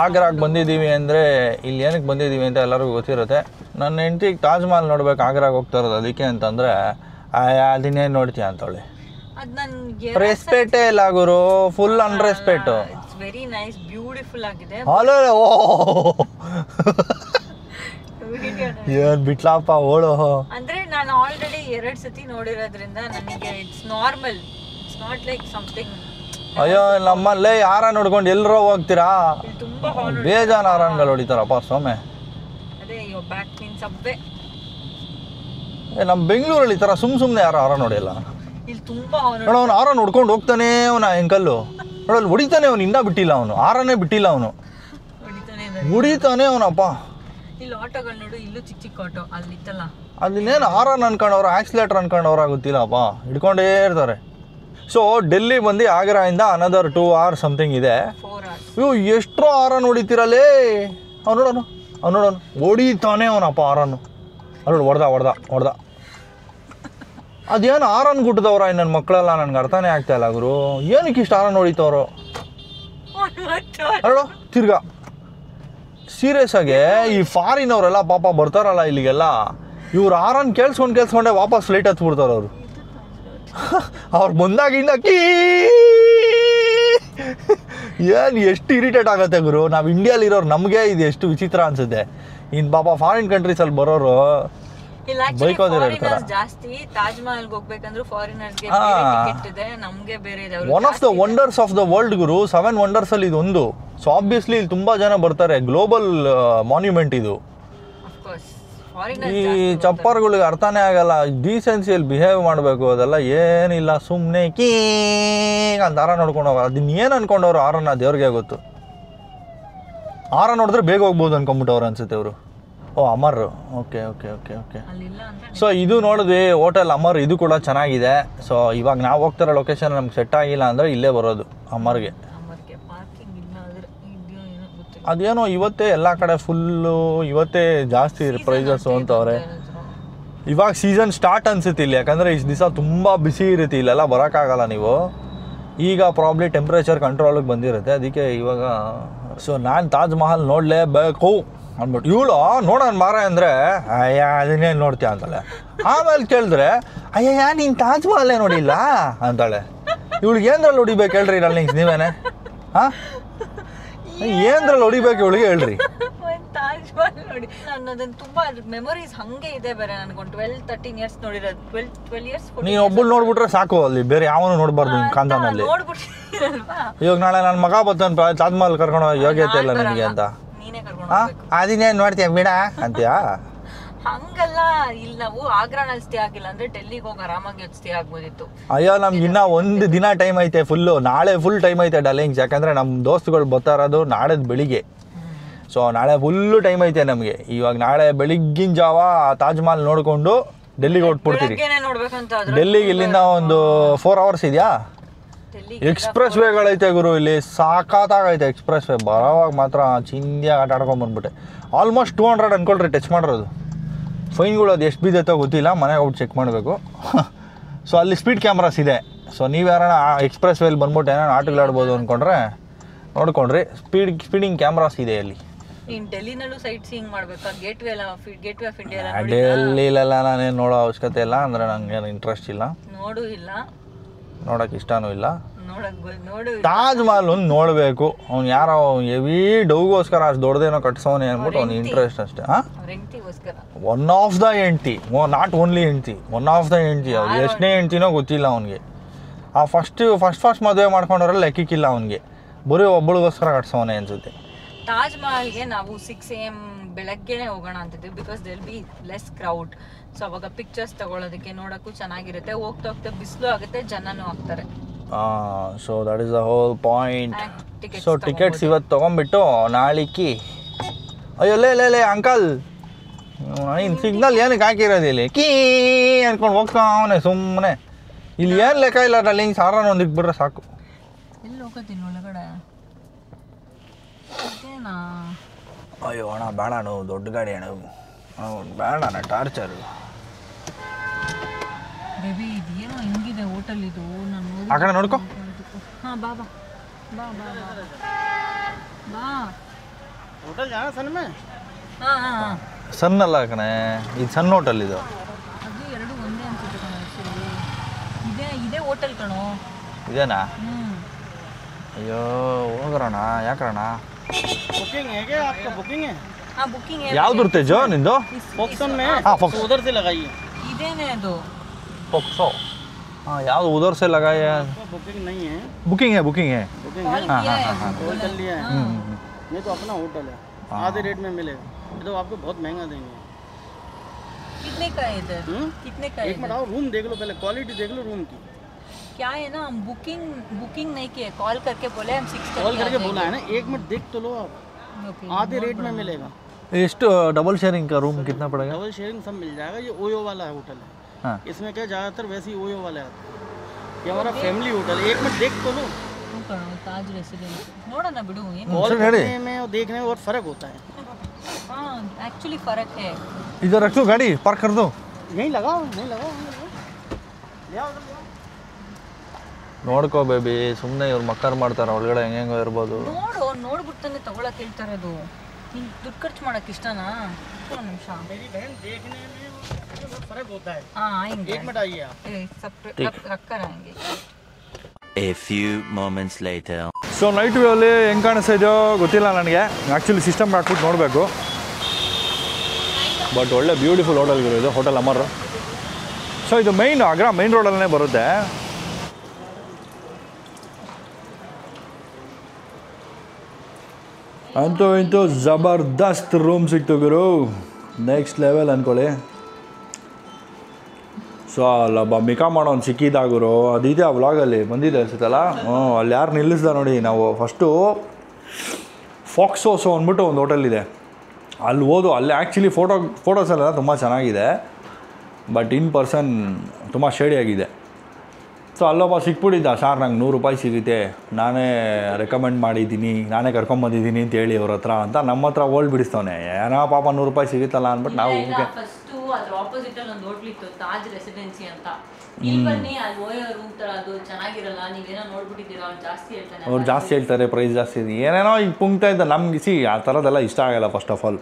ಆಗ್ರಾಗೆ ಬಂದಿದ್ದೀವಿ ಅಂದರೆ ಇಲ್ಲಿ ಏನಕ್ಕೆ ಬಂದಿದ್ದೀವಿ ಅಂತ ಎಲ್ಲರಿಗೂ ಗೊತ್ತಿರುತ್ತೆ. ನನ್ನ ಹೆಂಡ್ತಿಗೆ ತಾಜ್ ಮಹಲ್ ನೋಡ್ಬೇಕು ಆಗ್ರಾಗೆ ಹೋಗ್ತಾ ಇರೋದು. ಅದಕ್ಕೆ ಅಂತಂದರೆ ಅದನ್ನೇನು ನೋಡ್ತೀಯ ಅಂತವಳಿ. ರೆಸ್ಪೆಕ್ಟೇ ಇಲ್ಲ ಗುರು, full unrespect. Very nice, beautiful ಆಗಿದೆ. ಏನ್ ಬಿಟ್ಲಪ್ಪ ಓಳು. ಅಂದ್ರೆ ನಾನು ಆಲ್ರೆಡಿ 2 ಸತಿ ನೋಡಿರೋದ್ರಿಂದ ನನಗೆ it's normal. It's not like something. ಅಯ್ಯೋ ನಮ್ಮಲ್ಲೇ ಯಾರ ನೋಡ್ಕೊಂಡು ಎಲ್ಲರೂ ಹೋಗ್ತೀರಾ? ತುಂಬಾ ಬೇಜಾನ್ ಆರಾನ್ಗಳು ಹೊಡಿತಾರಪ್ಪ ಸೋಮೆ. ಅದೇ ಬ್ಯಾಕ್ ಮೀನ್ ಸಬ್ವೆ. ನಮ್ಮ ಬೆಂಗಳೂರಲ್ಲಿ ಈ ಥರ ಸುಮ್ಮನೆ ಯಾರು ಆರ ನೋಡಿಲ್ಲ. ಇಲ್ಲಿ ತುಂಬಾ ನೋಡ ಅವ್ನು ಆರ ನೋಡ್ಕೊಂಡು ಹೋಗ್ತಾನೆ. ಅವನ ಎಂಕಲ್ಲು ನೋಡಲ್ಲಿ ಹೊಡಿತಾನೆ. ಅವನು ಇನ್ನೂ ಬಿಟ್ಟಿಲ್ಲ, ಅವನು ಆರನೇ ಬಿಟ್ಟಿಲ್ಲ. ಅವನು ಹೊಡಿತಾನೆ ಅವನಪ್ಪ. ಇಲ್ಲಿ ಆಟೋಗಳು ನೋಡು, ಇಲ್ಲೂ ಚಿಕ್ಕ ಚಿಕ್ಕ ಆಟೋ ಅಲ್ಲಿತ್ತಲ್ಲ. ಅಲ್ಲಿನೇನು ಆರನ್ ಅನ್ಕೊಂಡವ್ರು ಆಕ್ಸಿಲೇಟರ್ ಅನ್ಕೊಂಡವ್ರ ಗೊತ್ತಿಲ್ಲಪ್ಪ, ಹಿಡ್ಕೊಂಡೇ ಇರ್ತಾರೆ. ಸೊ ಡೆಲ್ಲಿ ಬಂದು ಆಗ್ರಾಯಿಂದ ಅನದರ್ 2 hours ಸಮಥಿಂಗ್ ಇದೆ. 4 hours. ಇವು ಎಷ್ಟೋ ಆರನ್ ಹೊಡಿತೀರಲ್ಲೇ. ಅವ್ನು ನೋಡೋನು ಹೊಡಿತಾನೆ ಅವನಪ್ಪ ಆರನ್ನು. ಅಲ್ಲಿ ಹೊಡ್ದ ಅದೇನು ಆರನ್ ಗುಟ್ಟದವ್ರ ನನ್ನ ಮಕ್ಕಳೆಲ್ಲ. ನನಗೆ ಅರ್ಥನೇ ಆಗ್ತಾ ಇಲ್ಲ ಗುರು, ಏನಕ್ಕೆ ಇಷ್ಟು ಆರನ್ ಹೊಡಿತವ್ರು. ಅಲ್ಲೋ ತಿರ್ಗಾ ಸೀರಿಯಸ್ ಆಗಿ ಈ ಫಾರಿನವರೆಲ್ಲ ಪಾಪ ಬರ್ತಾರಲ್ಲ ಇಲ್ಲಿಗೆಲ್ಲ, ಇವ್ರು ಆರನ್ ಕೇಳಿಸ್ಕೊಂಡೆ ವಾಪಸ್ ಲೈಟ್ ಹತ್ಬಿಡ್ತಾರೆ ಅವರು. ಅವ್ರು ಬಂದಾಗಿಂದ ಏನು ಎಷ್ಟು ಇರಿಟೇಟ್ ಆಗುತ್ತೆ ಗುರು. ನಾವು ಇಂಡಿಯಾಲಿರೋರು ನಮಗೆ ಇದು ಎಷ್ಟು ವಿಚಿತ್ರ ಅನಿಸುತ್ತೆ. ಇನ್ನು ಪಾಪ ಫಾರಿನ್ ಕಂಟ್ರೀಸಲ್ಲಿ ಬರೋರು ಇಲ್ಲ ಫಾರಿನರ್ಸ್ ಜಾಸ್ತಿ ತಾಜ್ ಮಹಲ್ ಹೋಗ್ಬೇಕಂದ್ರೆ ಫಾರಿನರ್ಸ್ಗೆ ಟಿಕೆಟ್ ಇದೆ, ನಮ್ಗೆ ಬೇರೆ ಇದೆ. One of the wonders of the world Guru, 7 wonders ಅಲ್ಲಿ ಇದೊಂದು. ಸೊ ಆಬ್ವಿಯಸ್ಲಿ ಇಲ್ಲಿ ತುಂಬಾ ಜನ ಬರ್ತಾರೆ, ಗ್ಲೋಬಲ್ ಮಾನ್ಯುಮೆಂಟ್ ಇದು. ಈ ಚಪ್ಪರ್ಗಳಿಗೆ ಅರ್ಥನೇ ಆಗಲ್ಲ, ಡೀಸೆನ್ಸಿಯಲ್ಲಿ ಬಿಹೇವ್ ಮಾಡಬೇಕು, ಅದೆಲ್ಲ ಏನಿಲ್ಲ, ಸುಮ್ಮನೆ ಅಂತ ಆರ ನೋಡ್ಕೊಂಡು ಹೋಗ. ಅದನ್ನ ಏನು ಅನ್ಕೊಂಡವ್ರು ಆರನ್ನ ದೇವ್ರಿಗೆ ಗೊತ್ತು. ಆರ ನೋಡಿದ್ರೆ ಬೇಗ ಹೋಗ್ಬೋದು ಅನ್ಕೊಂಬಿಟ್ಟವ್ರು ಅನ್ಸುತ್ತೆ ಅವರು. Oh Amar, okay okay okay okay. So ಇದು ನೋಡಿದ್ವಿ ಹೋಟೆಲ್ ಅಮರ್, ಇದು ಕೂಡ ಚೆನ್ನಾಗಿದೆ. ಸೊ ಇವಾಗ ನಾವು ಹೋಗ್ತಿರೋ ಲೊಕೇಶನ್ ನಮ್ಗೆ ಸೆಟ್ ಆಗಿಲ್ಲ ಅಂದರೆ ಇಲ್ಲೇ ಬರೋದು ಅಮರ್ಗೆ. ಅದೇನೋ ಇವತ್ತೇ ಎಲ್ಲ ಕಡೆ ಫುಲ್ಲು, ಇವತ್ತೇ ಜಾಸ್ತಿ ಪ್ರೈಸಸ್ಸು ಅಂತವ್ರೆ. ಇವಾಗ ಸೀಸನ್ ಸ್ಟಾರ್ಟ್ ಅನ್ಸುತ್ತೆ ಇಲ್ಲಿ, ಯಾಕಂದರೆ ಇಷ್ಟು ದಿವಸ ತುಂಬ ಬಿಸಿ ಇರುತ್ತೆ, ಇಲ್ಲೆಲ್ಲ ಬರೋಕ್ಕಾಗಲ್ಲ ನೀವು. ಈಗ ಪ್ರಾಬ್ಲಿ ಟೆಂಪ್ರೇಚರ್ ಕಂಟ್ರೋಲಿಗೆ ಬಂದಿರುತ್ತೆ, ಅದಕ್ಕೆ ಇವಾಗ. ಸೊ ನಾನು ತಾಜ್ ಮಹಲ್ ನೋಡಲೇಬೇಕು ಅಂದ್ಬಿಟ್ಟು ಇವಳು ನೋಡೋಣ ಮಾರ ಅಂದರೆ ಅಯ್ಯ ಅದನ್ನೇನು ನೋಡ್ತೀಯ ಅಂತಾಳೆ. ಆಮೇಲೆ ಕೇಳಿದ್ರೆ ಅಯ್ಯ ನೀನು ತಾಜ್ ಮಹಲ್ಲೇ ನೋಡಿಲ್ಲ ಅಂತಾಳೆ. ಇವಳಿಗೆ ಏನ್ರಲ್ಲಿ ಹೊಡಿಬೇಕು ಹೇಳ್ರಿ ರನ್ನಿಂಗ್ಸ್ ನೀವೇನೆ? ಹಾಂ, ಏನ್ರಲ್ಲಿ ಹೊಡಿಬೇಕು ಇವಳಿಗೆ ಹೇಳ್ರಿ. ತಾಜ್ ಮಹಲ್ ನೋಡಿ ಅನ್ನೋದನ್ನ ತುಂಬಾ ಮೆಮೊರೀಸ್ ಹಂಗೆ ಇದೆ. ಬೇರೆ ನನಗೊಂದು 12-13 ಇಯರ್ಸ್ ನೋಡಿರೋದು, 12 ಇಯರ್ಸ್. ನೀನು ಒಬ್ಬಳು ನೋಡ್ಬಿಟ್ರೆ ಸಾಕು, ಅಲ್ಲಿ ಬೇರೆ ಯಾವನು ನೋಡ್ಬಾರ್ದು ನಿನ್ನ ಕಾಂತಾನಲ್ಲಿ. ಇವಾಗ ನಾಳೆ ನನ್ನ ಮಗ ಬರ್ತಾನೆ ತಾಜ್ ಮಹಲ್ ಕರ್ಕೊಂಡು ಯೋಗ್ಯತೆ ಇಲ್ಲ ನನಗೆ ಅಂತ, ಅದಿನೇನು ನೋಡ್ತೀಯ ಬಿಡ ಅಂತೀಯಾ? ಹಂಗಲ್ಲ, ಇಲ್ಲಿ ನಾವು ಆಗ್ರಾನಲ್ಲಿ ಸ್ಟೇ ಆಗಿಲ್ಲ ಅಂದ್ರೆ ಡೆಲ್ಲಿಗೆ ಹೋಗಿ ಆರಾಮಾಗಿ ಸ್ಟೇ ಆಗ್ಬೋದಿತ್ತು. ಅಯ್ಯೋ ನಮ್ಗೆ ಇನ್ನ ಒಂದು ದಿನ ಟೈಮ್ ಐತೆ, ಫುಲ್ಲು ನಾಳೆ ಫುಲ್ ಟೈಮ್ ಐತೆ ಡಾರ್ಲಿಂಗ್ಸ್. ಯಾಕಂದ್ರೆ ನಮ್ಮ ದೋಸ್ತುಗಳು ಬರ್ತಾ ಇರೋದು ನಾಳೆದು ಬೆಳಿಗ್ಗೆ. ಸೊ ನಾಳೆ ಫುಲ್ಲು ಟೈಮ್ ಐತೆ ನಮಗೆ. ಇವಾಗ ನಾಳೆ ಬೆಳಿಗ್ಗಿನ ಜಾವ ತಾಜ್ ಮಹಲ್ ನೋಡಿಕೊಂಡು ಡೆಲ್ಲಿಗೆ ಹೊಟ್ಬಿಡ್ತೀರಿ. ಡೆಲ್ಲಿಗೆ ಇಲ್ಲಿಂದ ಒಂದು 4 ಅವರ್ಸ್ ಇದೆಯಾ. ಎಕ್ಸ್ಪ್ರೆಸ್ ವೇಗಳೈತೆ ಗುರು, ಇಲ್ಲಿ ಸಾಕಾಗೈತೆ ಎಕ್ಸ್ಪ್ರೆಸ್ ವೇ. ಬರೋವಾಗ ಮಾತ್ರ ಚಿಂದಿಯಾಗಿ ಆಟ ಆಡ್ಕೊಂಡು ಬಂದ್ಬಿಟ್ಟೆ. ಆಲ್ಮೋಸ್ಟ್ 200 ಅನ್ಕೊಳ್ರಿ ಟಚ್ ಮಾಡಿರೋದು. ಫೈನ್ಗಳು ಅದು ಎಷ್ಟು ಬಿದ್ದೈತೋ ಗೊತ್ತಿಲ್ಲ, ಮನೆಗೆ ಹೋಗಿ ಚೆಕ್ ಮಾಡಬೇಕು. ಸೊ ಅಲ್ಲಿ ಸ್ಪೀಡ್ ಕ್ಯಾಮ್ರಾಸ್ ಇದೆ. ಸೊ ನೀವು ಯಾರನ್ನ ಎಕ್ಸ್ಪ್ರೆಸ್ ವೇಲಿ ಬಂದ್ಬಿಟ್ಟು ಏನೋ ಆಟಗಳಾಡ್ಬೋದು ಅಂದ್ಕೊಂಡ್ರೆ ನೋಡ್ಕೊಂಡ್ರಿ, ಸ್ಪೀಡಿಂಗ್ ಕ್ಯಾಮ್ರಾಸ್ ಇದೆ ಅಲ್ಲಿ. ಡೆಲ್ಲಿನಲ್ಲೂ ಸೈಟ್ ಸೀಯಿಂಗ್ ಮಾಡಬೇಕಾ? ಗೇಟ್ವೇ ಆಫ್ ಇಂಡಿಯಾ ಡೆಲ್ಲಿಲೆಲ್ಲ ನಾನೇನು ನೋಡೋ ಅವಶ್ಯಕತೆ ಇಲ್ಲ, ಅಂದರೆ ನನಗೆ ಏನು ಇಂಟ್ರೆಸ್ಟ್ ಇಲ್ಲ, ನೋಡೋಕೆ ಇಷ್ಟನೂ ಇಲ್ಲ. ತಾಜ್ ಮಹಲ್ ಒಂದು ನೋಡಬೇಕು. ಅವ್ನು ಯಾರೋ ಹೆವಿ ಡೌಗೋಸ್ಕರ ಅಷ್ಟು ದೊಡ್ಡದೇನೋ ಕಟ್ಸೋನೆ ಅಂದ್ಬಿಟ್ಟು ಅವ್ನು ಇಂಟ್ರೆಸ್ಟ್ ಅಷ್ಟೇ. ಹಾಂ, ಒನ್ ಆಫ್ ದ ಹೆಂಡ್ತಿ, ನಾಟ್ ಓನ್ಲಿ ಹೆಂಡ್ತಿ, ಒನ್ ಆಫ್ ದ ಹೆಂಡ್ತಿ. ಅವ್ರು ಎಷ್ಟನೇ ಹೆಂಡ್ತಿನೋ ಗೊತ್ತಿಲ್ಲ ಅವ್ನಿಗೆ. ಆ ಫಸ್ಟ್ ಮದುವೆ ಮಾಡ್ಕೊಂಡ್ರೆ ಲೆಕ್ಕಿಕ್ಕಿಲ್ಲ ಅವನಿಗೆ, ಬರೀ ಒಬ್ಬಳಿಗೋಸ್ಕರ ಕಟ್ಸೋನೆ ಅನ್ಸುತ್ತೆ. ತಾಜ್ ಮಹಲ್ಗೆ ನಾವು 6 AM ಬೆಳಗ್ಗೆನೆ ಹೋಗೋಣ ಅಂತಿದ್ವಿ, because there be less crowd. So ಅವಾಗ ಪಿಕ್ಚರ್ಸ್ ತಗೊಳ್ಳೋದಕ್ಕೆ ನೋಡೋಕ್ಕೂ ಚೆನ್ನಾಗಿರುತ್ತೆ. ಹೋಗ್ತಾ ಹೋಗ್ತಾ ಬಿಸಿಲು ಆಗುತ್ತೆ, ಜನನೂ ಆಗ್ತಾರೆ. So that is the whole point. So tickets ಇವತ್ತು ತೊಗೊಂಡ್ಬಿಟ್ಟು ನಾಳಿಕ್ಕಿ, ಅಯ್ಯೋ ಲೇ ಅಂಕಲ್ ಇನ್ನು ಸಿಗ್ನಲ್ ಏನಕ್ಕೆ ಹಾಕಿರೋದು ಇಲ್ಲಿ ಕೀ ಅನ್ಕೊಂಡು ಹೋಗ್ತಾವನೆ ಸುಮ್ಮನೆ. ಇಲ್ಲಿ ಏನು ಲೆಕ್ಕ ಇಲ್ಲ ಡಾರ್ಲಿಂಗ್, ಸಾರನ ಒಂದು ಇಟ್ಬಿಟ್ರೆ ಸಾಕು. ಎಲ್ಲಿ ಹೋಗೋದಿಲ್ಲ ಒಳಗಡೆ? ಅಯ್ಯೋ ಅಣ್ಣ ಬೇಡ ಅಣ್ಣ, ದೊಡ್ಡ ಗಾಡಿ ಅಣ್ಣ ಬೇಡ ಅಣ್ಣ, ಟಾರ್ಚರು. ಬೇಬಿ ಇದೇನೋ ಹಿಂಗಿದೆ ಹೋಟೆಲ್ ಇದು, ನಾನು ಆ ಕಡೆ ನೋಡ್ಕೊ. ಹಾಂ ಬಾ ಬಾ ಬಾ ಬಾ ಬಾ ಹೋಟೆಲ್ ಜಾಣ ಸಣ್ಣ ಮೇ. ಹಾಂ ಹಾಂ ಸಣ್ಣ ಅಲ್ಲ ಕಣೆ, ಇದು ಸಣ್ಣ ಹೋಟೆಲ್ ಇದು. ಅದು ಎರಡು ಒಂದೇ ಅನ್ಸುತ್ತೆ ಕಣ. ಇದೇ ಹೋಟೆಲ್ ಕಣೋ. ಇದೇನಾ? ಅಯ್ಯೋ ಹೋಗ್ರಣ, ಯಾಕ್ರಣ? बुकिंग है क्या आपका? बुकिंग है? हाँ बुकिंग है. ಯಾವ್ದು ತೇಜೋ ನಿಂದು? फॉक्सन में. हाँ फॉक्स उधर से लगाइए. ಇದೇನೇ ಅದು फॉक्सो. हाँ याद उधर से लगाया. बुकिंग नहीं है. बुकिंग है, बुकिंग है. बुकिंग है. हाँ कॉल कर लिया है. ये तो अपना होटल है, आधे रेट में मिलेगा. ये तो आपको बहुत महंगा देंगे. कितने का है इधर? कितने का है? एक मिनट आओ, रूम देख लो पहले, क्वालिटी देख लो रूम की. क्या है ना, हम बुकिंग नहीं किए, कॉल करके बोले हम 6 कॉल करके बोला है ना. एक मिनट देख तो लो आप, आधे रेट में मिलेगा. ಎಷ್ಟು डबल शेयरिंग का रूम कितना पड़ेगा? डबल शेयरिंग सब मिल जाएगा. ये ओयो वाला है होटल है. हाँ. इसमें क्या ज़्यादातर वैसे ही ओयो वाले आते हैं. ये हमारा फैमिली होटल है. एक मिनट देख तो लो. ताज रेसिडेंस ನೋಡೋಣ ಬಿಡು. कॉल करने में और देखने में बहुत फ़र्क होता है. हाँ एक्चुअली फ़र्क है. इधर रख दो गाड़ी, पार्क कर दो. यहीं लगाओ, नहीं लगाओ. ನೋಡ್ಕೋ ಬೇಬಿ, ಸುಮ್ಮನೆ ಇವ್ರು ಮಕ್ಕರ್ ಮಾಡ್ತಾರೆ ಒಳಗಡೆ, ಹೆಂಗೆಂಗೋ ಇರ್ಬೋದು. ನೋಡ್ಬಿಡ್ತಾನೆ ತಗೊಳಕ್ ಹೇಳ್ತಾರೆ. ಅದು ನೀನು ದುಡ್ಡು ಖರ್ಚು ಮಾಡಕ್ ಇಷ್ಟನಾ? ಒಂದು ನಿಮಿಷ. मेरी बहन देखने में बहुत फ़र्क होता है. हाँ आएंगे. एक मिनट आइए आप. रख कर आएंगे. A few moments later. So night view ಅಲ್ಲಿ ಹೆಂಗೆ ಕಾಣಿಸ್ತಾ ಇದೆಯೋ ಗೊತ್ತಿಲ್ಲ ನನಗೆ. ಆ್ಯಕ್ಚುಲಿ ಸಿಸ್ಟಮ್ ಹಾಕ್ಬಿಟ್ಟು ನೋಡಬೇಕು. ಬಟ್ ಒಳ್ಳೆ ಬ್ಯೂಟಿಫುಲ್ ಹೋಟೆಲ್ಗಳು ಇದು ಹೋಟೆಲ್ ಅಮರ್. ಸೊ ಇದು ಆಗ್ರಾ ಮೈನ್ ರೋಡಲ್ಲೇ ಬರುತ್ತೆ. ಅಂತೂ ಇಂತೂ ಜಬರ್ದಸ್ತ್ ರೂಮ್ ಸಿಕ್ತು ಗುರು, ನೆಕ್ಸ್ಟ್ ಲೆವೆಲ್ ಅಂದ್ಕೊಳ್ಳಿ. ಸೊ ಅಲ್ಲೊಬ್ಬ ಮಿಕಾ ಮಾಡೋನು ಸಿಕ್ಕಿದ್ದಾಗುರು, ಅದಿದೆ ಆ ವ್ಲಾಗಲ್ಲಿ ಬಂದಿದೆ ಅನ್ಸುತ್ತಲ್ಲ. ಅಲ್ಲಿ ಯಾರು ನಿಲ್ಲಿಸ್ದ ನೋಡಿ. ನಾವು ಫಸ್ಟು ಫಾಕ್ಸೋಸೋ ಅಂದ್ಬಿಟ್ಟು ಒಂದು ಹೋಟೆಲ್ ಇದೆ, ಅಲ್ಲಿ ಅಲ್ಲಿ ಆ್ಯಕ್ಚುಲಿ ಫೋಟೋಸೆಲ್ಲ ತುಂಬ ಚೆನ್ನಾಗಿದೆ, ಬಟ್ ಇನ್ ಪರ್ಸನ್ ತುಂಬ ಶೇಡಿಯಾಗಿದೆ. ಸೊ ಅಲ್ಲೊಬ್ಬ ಸಿಕ್ಬಿಟ್ಟಿದ್ದ, ಸಾರ್ ನಂಗೆ 100 ರೂಪಾಯಿ ಸಿಗುತ್ತೆ, ನಾನೇ ರೆಕಮೆಂಡ್ ಮಾಡಿದ್ದೀನಿ, ನಾನೇ ಕರ್ಕೊಂಬಂದಿದ್ದೀನಿ ಅಂತ ಹೇಳಿ ಅವ್ರ ಹತ್ರ ಅಂತ ನಮ್ಮ ಹತ್ರ ಓಲ್ಡ್ ಬಿಡಿಸ್ತವನೆ. ಏನೋ ಪಾಪ 100 ರೂಪಾಯಿ ಸಿಗುತ್ತಲ್ಲ ಅಂದ್ಬಿಟ್ಟು ನಾವು ಫಸ್ಟು ಅದ್ರ ಆಪೋಸಿಟ್ ಅಲ್ಲಿ ಒಂದು ಹೋಟ್ಲ್ ಇತ್ತು, ತಾಜ್ ರೆಸಿಡೆನ್ಸಿ ಅಂತ. ಇಲ್ಲಿ ಬನ್ನಿ, ಅಲ್ಲಿ ಓಯೋ ರೂಮ್ ತರ ಅದು ಚೆನ್ನಾಗಿರಲ್ಲ, ನೀವೇನೋ ನೋಡ್ಬಿಟ್ಟಿದ್ದೀರಾ, ಅವ್ರು ಜಾಸ್ತಿ ಹೇಳ್ತಾರೆ, ಪ್ರೈಸ್ ಜಾಸ್ತಿ ಇದೆ, ಏನೇನೋ ಈಗ ಪುಂಕ್ತಾ ಇದ್ದ. ನಮ್ಗೆ ಆ ಥರದ್ದೆಲ್ಲ ಇಷ್ಟ ಆಗಲ್ಲ. ಫಸ್ಟ್ ಆಫ್ ಆಲ್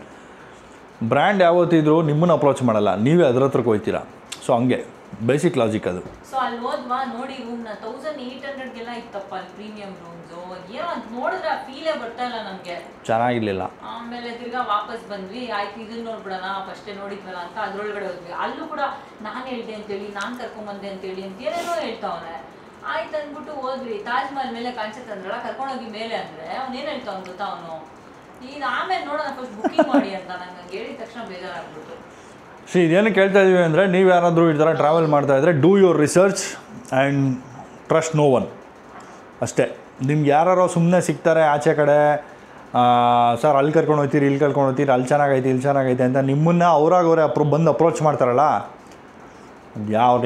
ಬ್ರ್ಯಾಂಡ್ ಯಾವತ್ತಿದ್ರು ನಿಮ್ಮನ್ನು ಅಪ್ರೋಚ್ ಮಾಡಲ್ಲ, ನೀವೇ ಅದ್ರ ಹತ್ರಕ್ಕೆ ಹೋಗ್ತೀರಾ. ಸೊ ಹಂಗೆ ಬೇಸಿಕ್ ಲಾಜಿಕ್ ಅದು. ಸೊ ಅಲ್ಲಿ ಹೋದ್ವಾ ನೋಡಿ, ರೂಮ್ನ 1800ಗೆಲ್ಲ ಇತ್ತಪ್ಪ ಅಲ್ಲಿ ಪ್ರೀಮಿಯಂ ರೂಮ್ಸು. ಏನೋ ಅದು ನೋಡಿದ್ರೆ ಫೀಲೇ ಬರ್ತಾ ಇಲ್ಲ ನಮಗೆ, ಚೆನ್ನಾಗಿರ್ಲಿಲ್ಲ. ಆಮೇಲೆ ತಿರ್ಗಾ ವಾಪಸ್ ಬಂದ್ವಿ. ಆಯ್ತು ಇದನ್ನ ನೋಡ್ಬಿಡೋಣ, ಫಸ್ಟೇ ನೋಡಿದ್ವಲ್ಲ ಅಂತ ಅದ್ರೊಳಗಡೆ ಹೋದ್ವಿ. ಅಲ್ಲೂ ಕೂಡ ನಾನು ಹೇಳ್ದೆ ಅಂತೇಳಿ, ನಾನು ಕರ್ಕೊಂಬಂದೆ ಅಂತೇಳಿ ಅಂತ ಏನೇನೋ ಹೇಳ್ತಾವನೆ. ಆಯ್ತು ಅಂದ್ಬಿಟ್ಟು ಹೋದ್ವಿ. ತಾಜ್ ಮಹಲ್ ಮೇಲೆ ಕಾಣಿಸುತ್ತೆ ಅಂದ್ರಲ್ಲ, ಕರ್ಕೊಂಡೋಗಿ ಮೇಲೆ ಅಂದರೆ ಅವ್ನೇನು ಹೇಳ್ತಾವನು ಗೊತ್ತಾ, ಅವನು ಈಗ ಆಮೇಲೆ ನೋಡೋಣ ಫಸ್ಟ್ ಬುಕ್ಕಿಂಗ್ ಮಾಡಿ ಅಂತ. ನಂಗೆ ಹೇಳಿದ ತಕ್ಷಣ ಬೇಜಾರಾಗ್ಬಿಟ್ಟು. ಇದೇನು ಕೇಳ್ತಾ ಇದೀವಿ ಅಂದರೆ, ನೀವು ಯಾರಾದರೂ ಈ ಥರ ಟ್ರಾವೆಲ್ ಮಾಡ್ತಾಯಿದ್ರೆ do your research and trust no one ಅಷ್ಟೇ. ನಿಮ್ಗೆ ಯಾರೋ ಸುಮ್ಮನೆ ಸಿಗ್ತಾರೆ ಆಚೆ ಕಡೆ, ಸರ್ ಅಲ್ಲಿ ಕರ್ಕೊಂಡು ಹೋಗ್ತೀರಿ, ಇಲ್ಲಿ ಕರ್ಕೊಂಡು ಹೋಗ್ತೀರಿ, ಅಲ್ಲಿ ಚೆನ್ನಾಗೈತೆ, ಇಲ್ಲಿ ಚೆನ್ನಾಗೈತೆ ಅಂತ ನಿಮ್ಮನ್ನು ಅವರೇ ಬಂದು ಅಪ್ರೋಚ್ ಮಾಡ್ತಾರಲ್ಲ,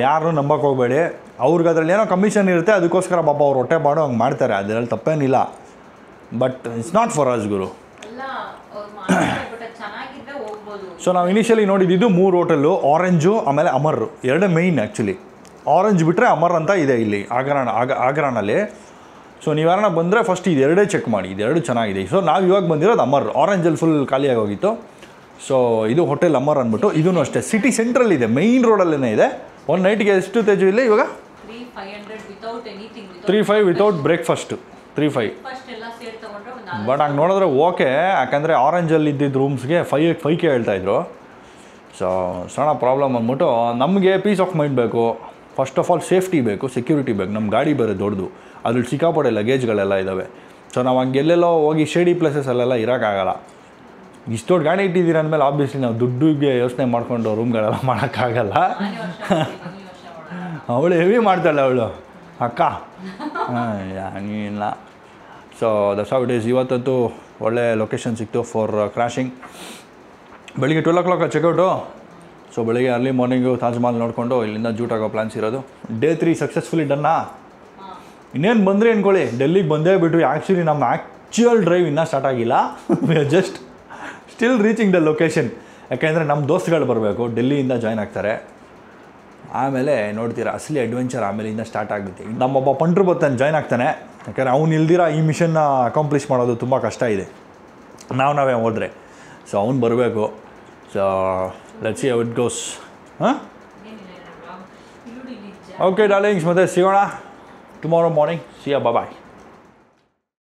ಯಾರು ನಂಬಕ್ಕೆ ಹೋಗಬೇಡಿ. ಅವ್ರಿಗೆ ಅದರಲ್ಲಿ ಏನೋ ಕಮಿಷನ್ ಇರುತ್ತೆ, ಅದಕ್ಕೋಸ್ಕರ ಪಾಪ ಅವ್ರು ಹೊಟ್ಟೆ ಬಾಡೋ ಹಂಗೆ ಮಾಡ್ತಾರೆ, ಅದರಲ್ಲಿ ತಪ್ಪೇನಿಲ್ಲ. But it's not for us Guru. So ನಾವು ಇನಿಷಿಯಲಿ ನೋಡಿದ್ದು 3 ಹೋಟೆಲ್ಲು, ಆರೆಂಜು ಆಮೇಲೆ ಅಮರ್, ಎರಡೇ ಮೈನ್ ಆ್ಯಕ್ಚುಲಿ. ಆರೆಂಜ್ ಬಿಟ್ಟರೆ ಅಮರ್ ಅಂತ ಇದೆ ಇಲ್ಲಿ ಆಗ್ರಾನಲ್ಲಿ. ಸೊ ನೀವು ಯಾರನ್ನ ಬಂದರೆ ಫಸ್ಟ್ ಇದೆರಡೇ ಚೆಕ್ ಮಾಡಿ, ಇದೆರಡು ಚೆನ್ನಾಗಿದೆ. ಸೊ ನಾವು ಇವಾಗ ಬಂದಿರೋದು ಅಮರ್. ಆರೆಂಜಲ್ಲಿ ಫುಲ್ ಖಾಲಿಯಾಗಿ ಹೋಗಿತ್ತು. ಸೊ ಇದು ಹೋಟೆಲ್ ಅಮರ್ ಅಂದ್ಬಿಟ್ಟು, ಇದೂ ಅಷ್ಟೇ ಸಿಟಿ ಸೆಂಟ್ರಲ್ ಇದೆ, ಮೈನ್ ರೋಡಲ್ಲೇ ಇದೆ. ಒಂದು ನೈಟ್ಗೆ ಎಷ್ಟು ತೇಜು ಇಲ್ಲ ಇವಾಗ? 3,500 ವಿತೌಟ್ ಬ್ರೇಕ್ಫಾಸ್ಟು, 3,500. ಬಟ್ ಹಂಗೆ ನೋಡಿದ್ರೆ ಓಕೆ, ಯಾಕಂದರೆ ಆರೆಂಜಲ್ಲಿ ಇದ್ದಿದ್ದು ರೂಮ್ಸ್ಗೆ 5K ಹೇಳ್ತಾಯಿದ್ರು. ಸೊ ಸಣ್ಣ ಪ್ರಾಬ್ಲಮ್ ಅಂದ್ಬಿಟ್ಟು, ನಮಗೆ ಪೀಸ್ ಆಫ್ ಮೈಂಡ್ ಬೇಕು. ಫಸ್ಟ್ ಆಫ್ ಆಲ್ ಸೇಫ್ಟಿ ಬೇಕು, ಸೆಕ್ಯೂರಿಟಿ ಬೇಕು. ನಮ್ಮ ಗಾಡಿ ಬೇರೆ ದೊಡ್ಡದು, ಅದ್ರಲ್ಲಿ ಸಿಕ್ಕಾಪಟ್ಟೆ ಲಗೇಜ್ಗಳೆಲ್ಲ ಇದ್ದಾವೆ. ಸೊ ನಾವು ಹಂಗೆಲ್ಲೆಲ್ಲೋ ಹೋಗಿ ಶೇಡಿ ಪ್ಲೇಸಸ್ಸಲ್ಲೆಲ್ಲ ಇರೋಕ್ಕಾಗಲ್ಲ. ಇಷ್ಟು ದೊಡ್ಡ ಗಾಡಿ ಇಟ್ಟಿದ್ದೀರ ಅಂದಮೇಲೆ ಆಬ್ವಿಯಸ್ಲಿ ನಾವು ದುಡ್ಡಿಗೆ ಯೋಚನೆ ಮಾಡಿಕೊಂಡು ರೂಮ್ಗಳೆಲ್ಲ ಮಾಡೋಕ್ಕಾಗಲ್ಲ. ಅವಳು ಹೆವಿ ಮಾಡ್ತಾಳೆ ಅವಳು ಅಕ್ಕ, ಇಲ್ಲ. So that's how it is. ಇವತ್ತಂತೂ ಒಳ್ಳೆ ಲೊಕೇಶನ್ ಸಿಕ್ತು ಫಾರ್ ಕ್ರಾಶಿಂಗ್. ಬೆಳಿಗ್ಗೆ 12 o'clock ಚೆಕ್ಔಟು. ಸೊ ಬೆಳಿಗ್ಗೆ ಅರ್ಲಿ ಮಾರ್ನಿಂಗು ತಾಜ್ ಮಹಲ್ ನೋಡಿಕೊಂಡು ಇಲ್ಲಿಂದ ಜೂಟ್ ಆಗೋ ಪ್ಲ್ಯಾನ್ಸ್ ಇರೋದು. ಡೇ 3 ಸಕ್ಸಸ್ಫುಲಿ ಡನ್ನಾ. ಇನ್ನೇನು ಬಂದ್ರಿ ಅಂದ್ಕೊಳ್ಳಿ, ಡೆಲ್ಲಿಗೆ ಬಂದೇ ಬಿಟ್ವಿ. ಆ್ಯಕ್ಚುಲಿ ನಮ್ಮ ಆ್ಯಕ್ಚುಯಲ್ ಡ್ರೈವ್ ಇನ್ನೂ ಸ್ಟಾರ್ಟ್ ಆಗಿಲ್ಲ. We are just still reaching the location. ಯಾಕೆಂದರೆ ನಮ್ಮ ದೋಸ್ತುಗಳು ಬರಬೇಕು, ಡೆಲ್ಲಿಯಿಂದ ಜಾಯ್ನ್ ಆಗ್ತಾರೆ. ಆಮೇಲೆ ನೋಡ್ತೀರಾ ಅಸಲಿ ಅಡ್ವೆಂಚರ್ ಆಮೇಲಿಂದ ಸ್ಟಾರ್ಟ್ ಆಗುತ್ತೆ. ನಮ್ಮೊಬ್ಬ ಪಂಟ್ರು ಬರ್ತಾನೆ, ಜಾಯ್ನ್ ಆಗ್ತಾನೆ. ಯಾಕಂದರೆ ಅವ್ನು ಇಲ್ದಿರ ಈ ಮಿಷನ್ನ ಅಕಾಂಪ್ಲಿಷ್ ಮಾಡೋದು ತುಂಬ ಕಷ್ಟ ಇದೆ, ನಾವೇ ಹೋದರೆ. ಸೊ ಅವ್ನು ಬರಬೇಕು. So let's see how it goes. ಹಾಂ, ಓಕೆ ಡಾರ್ಲಿಂಗ್ಸ್, ಮತ್ತೆ ಸಿಗೋಣ tomorrow morning. See you, bye.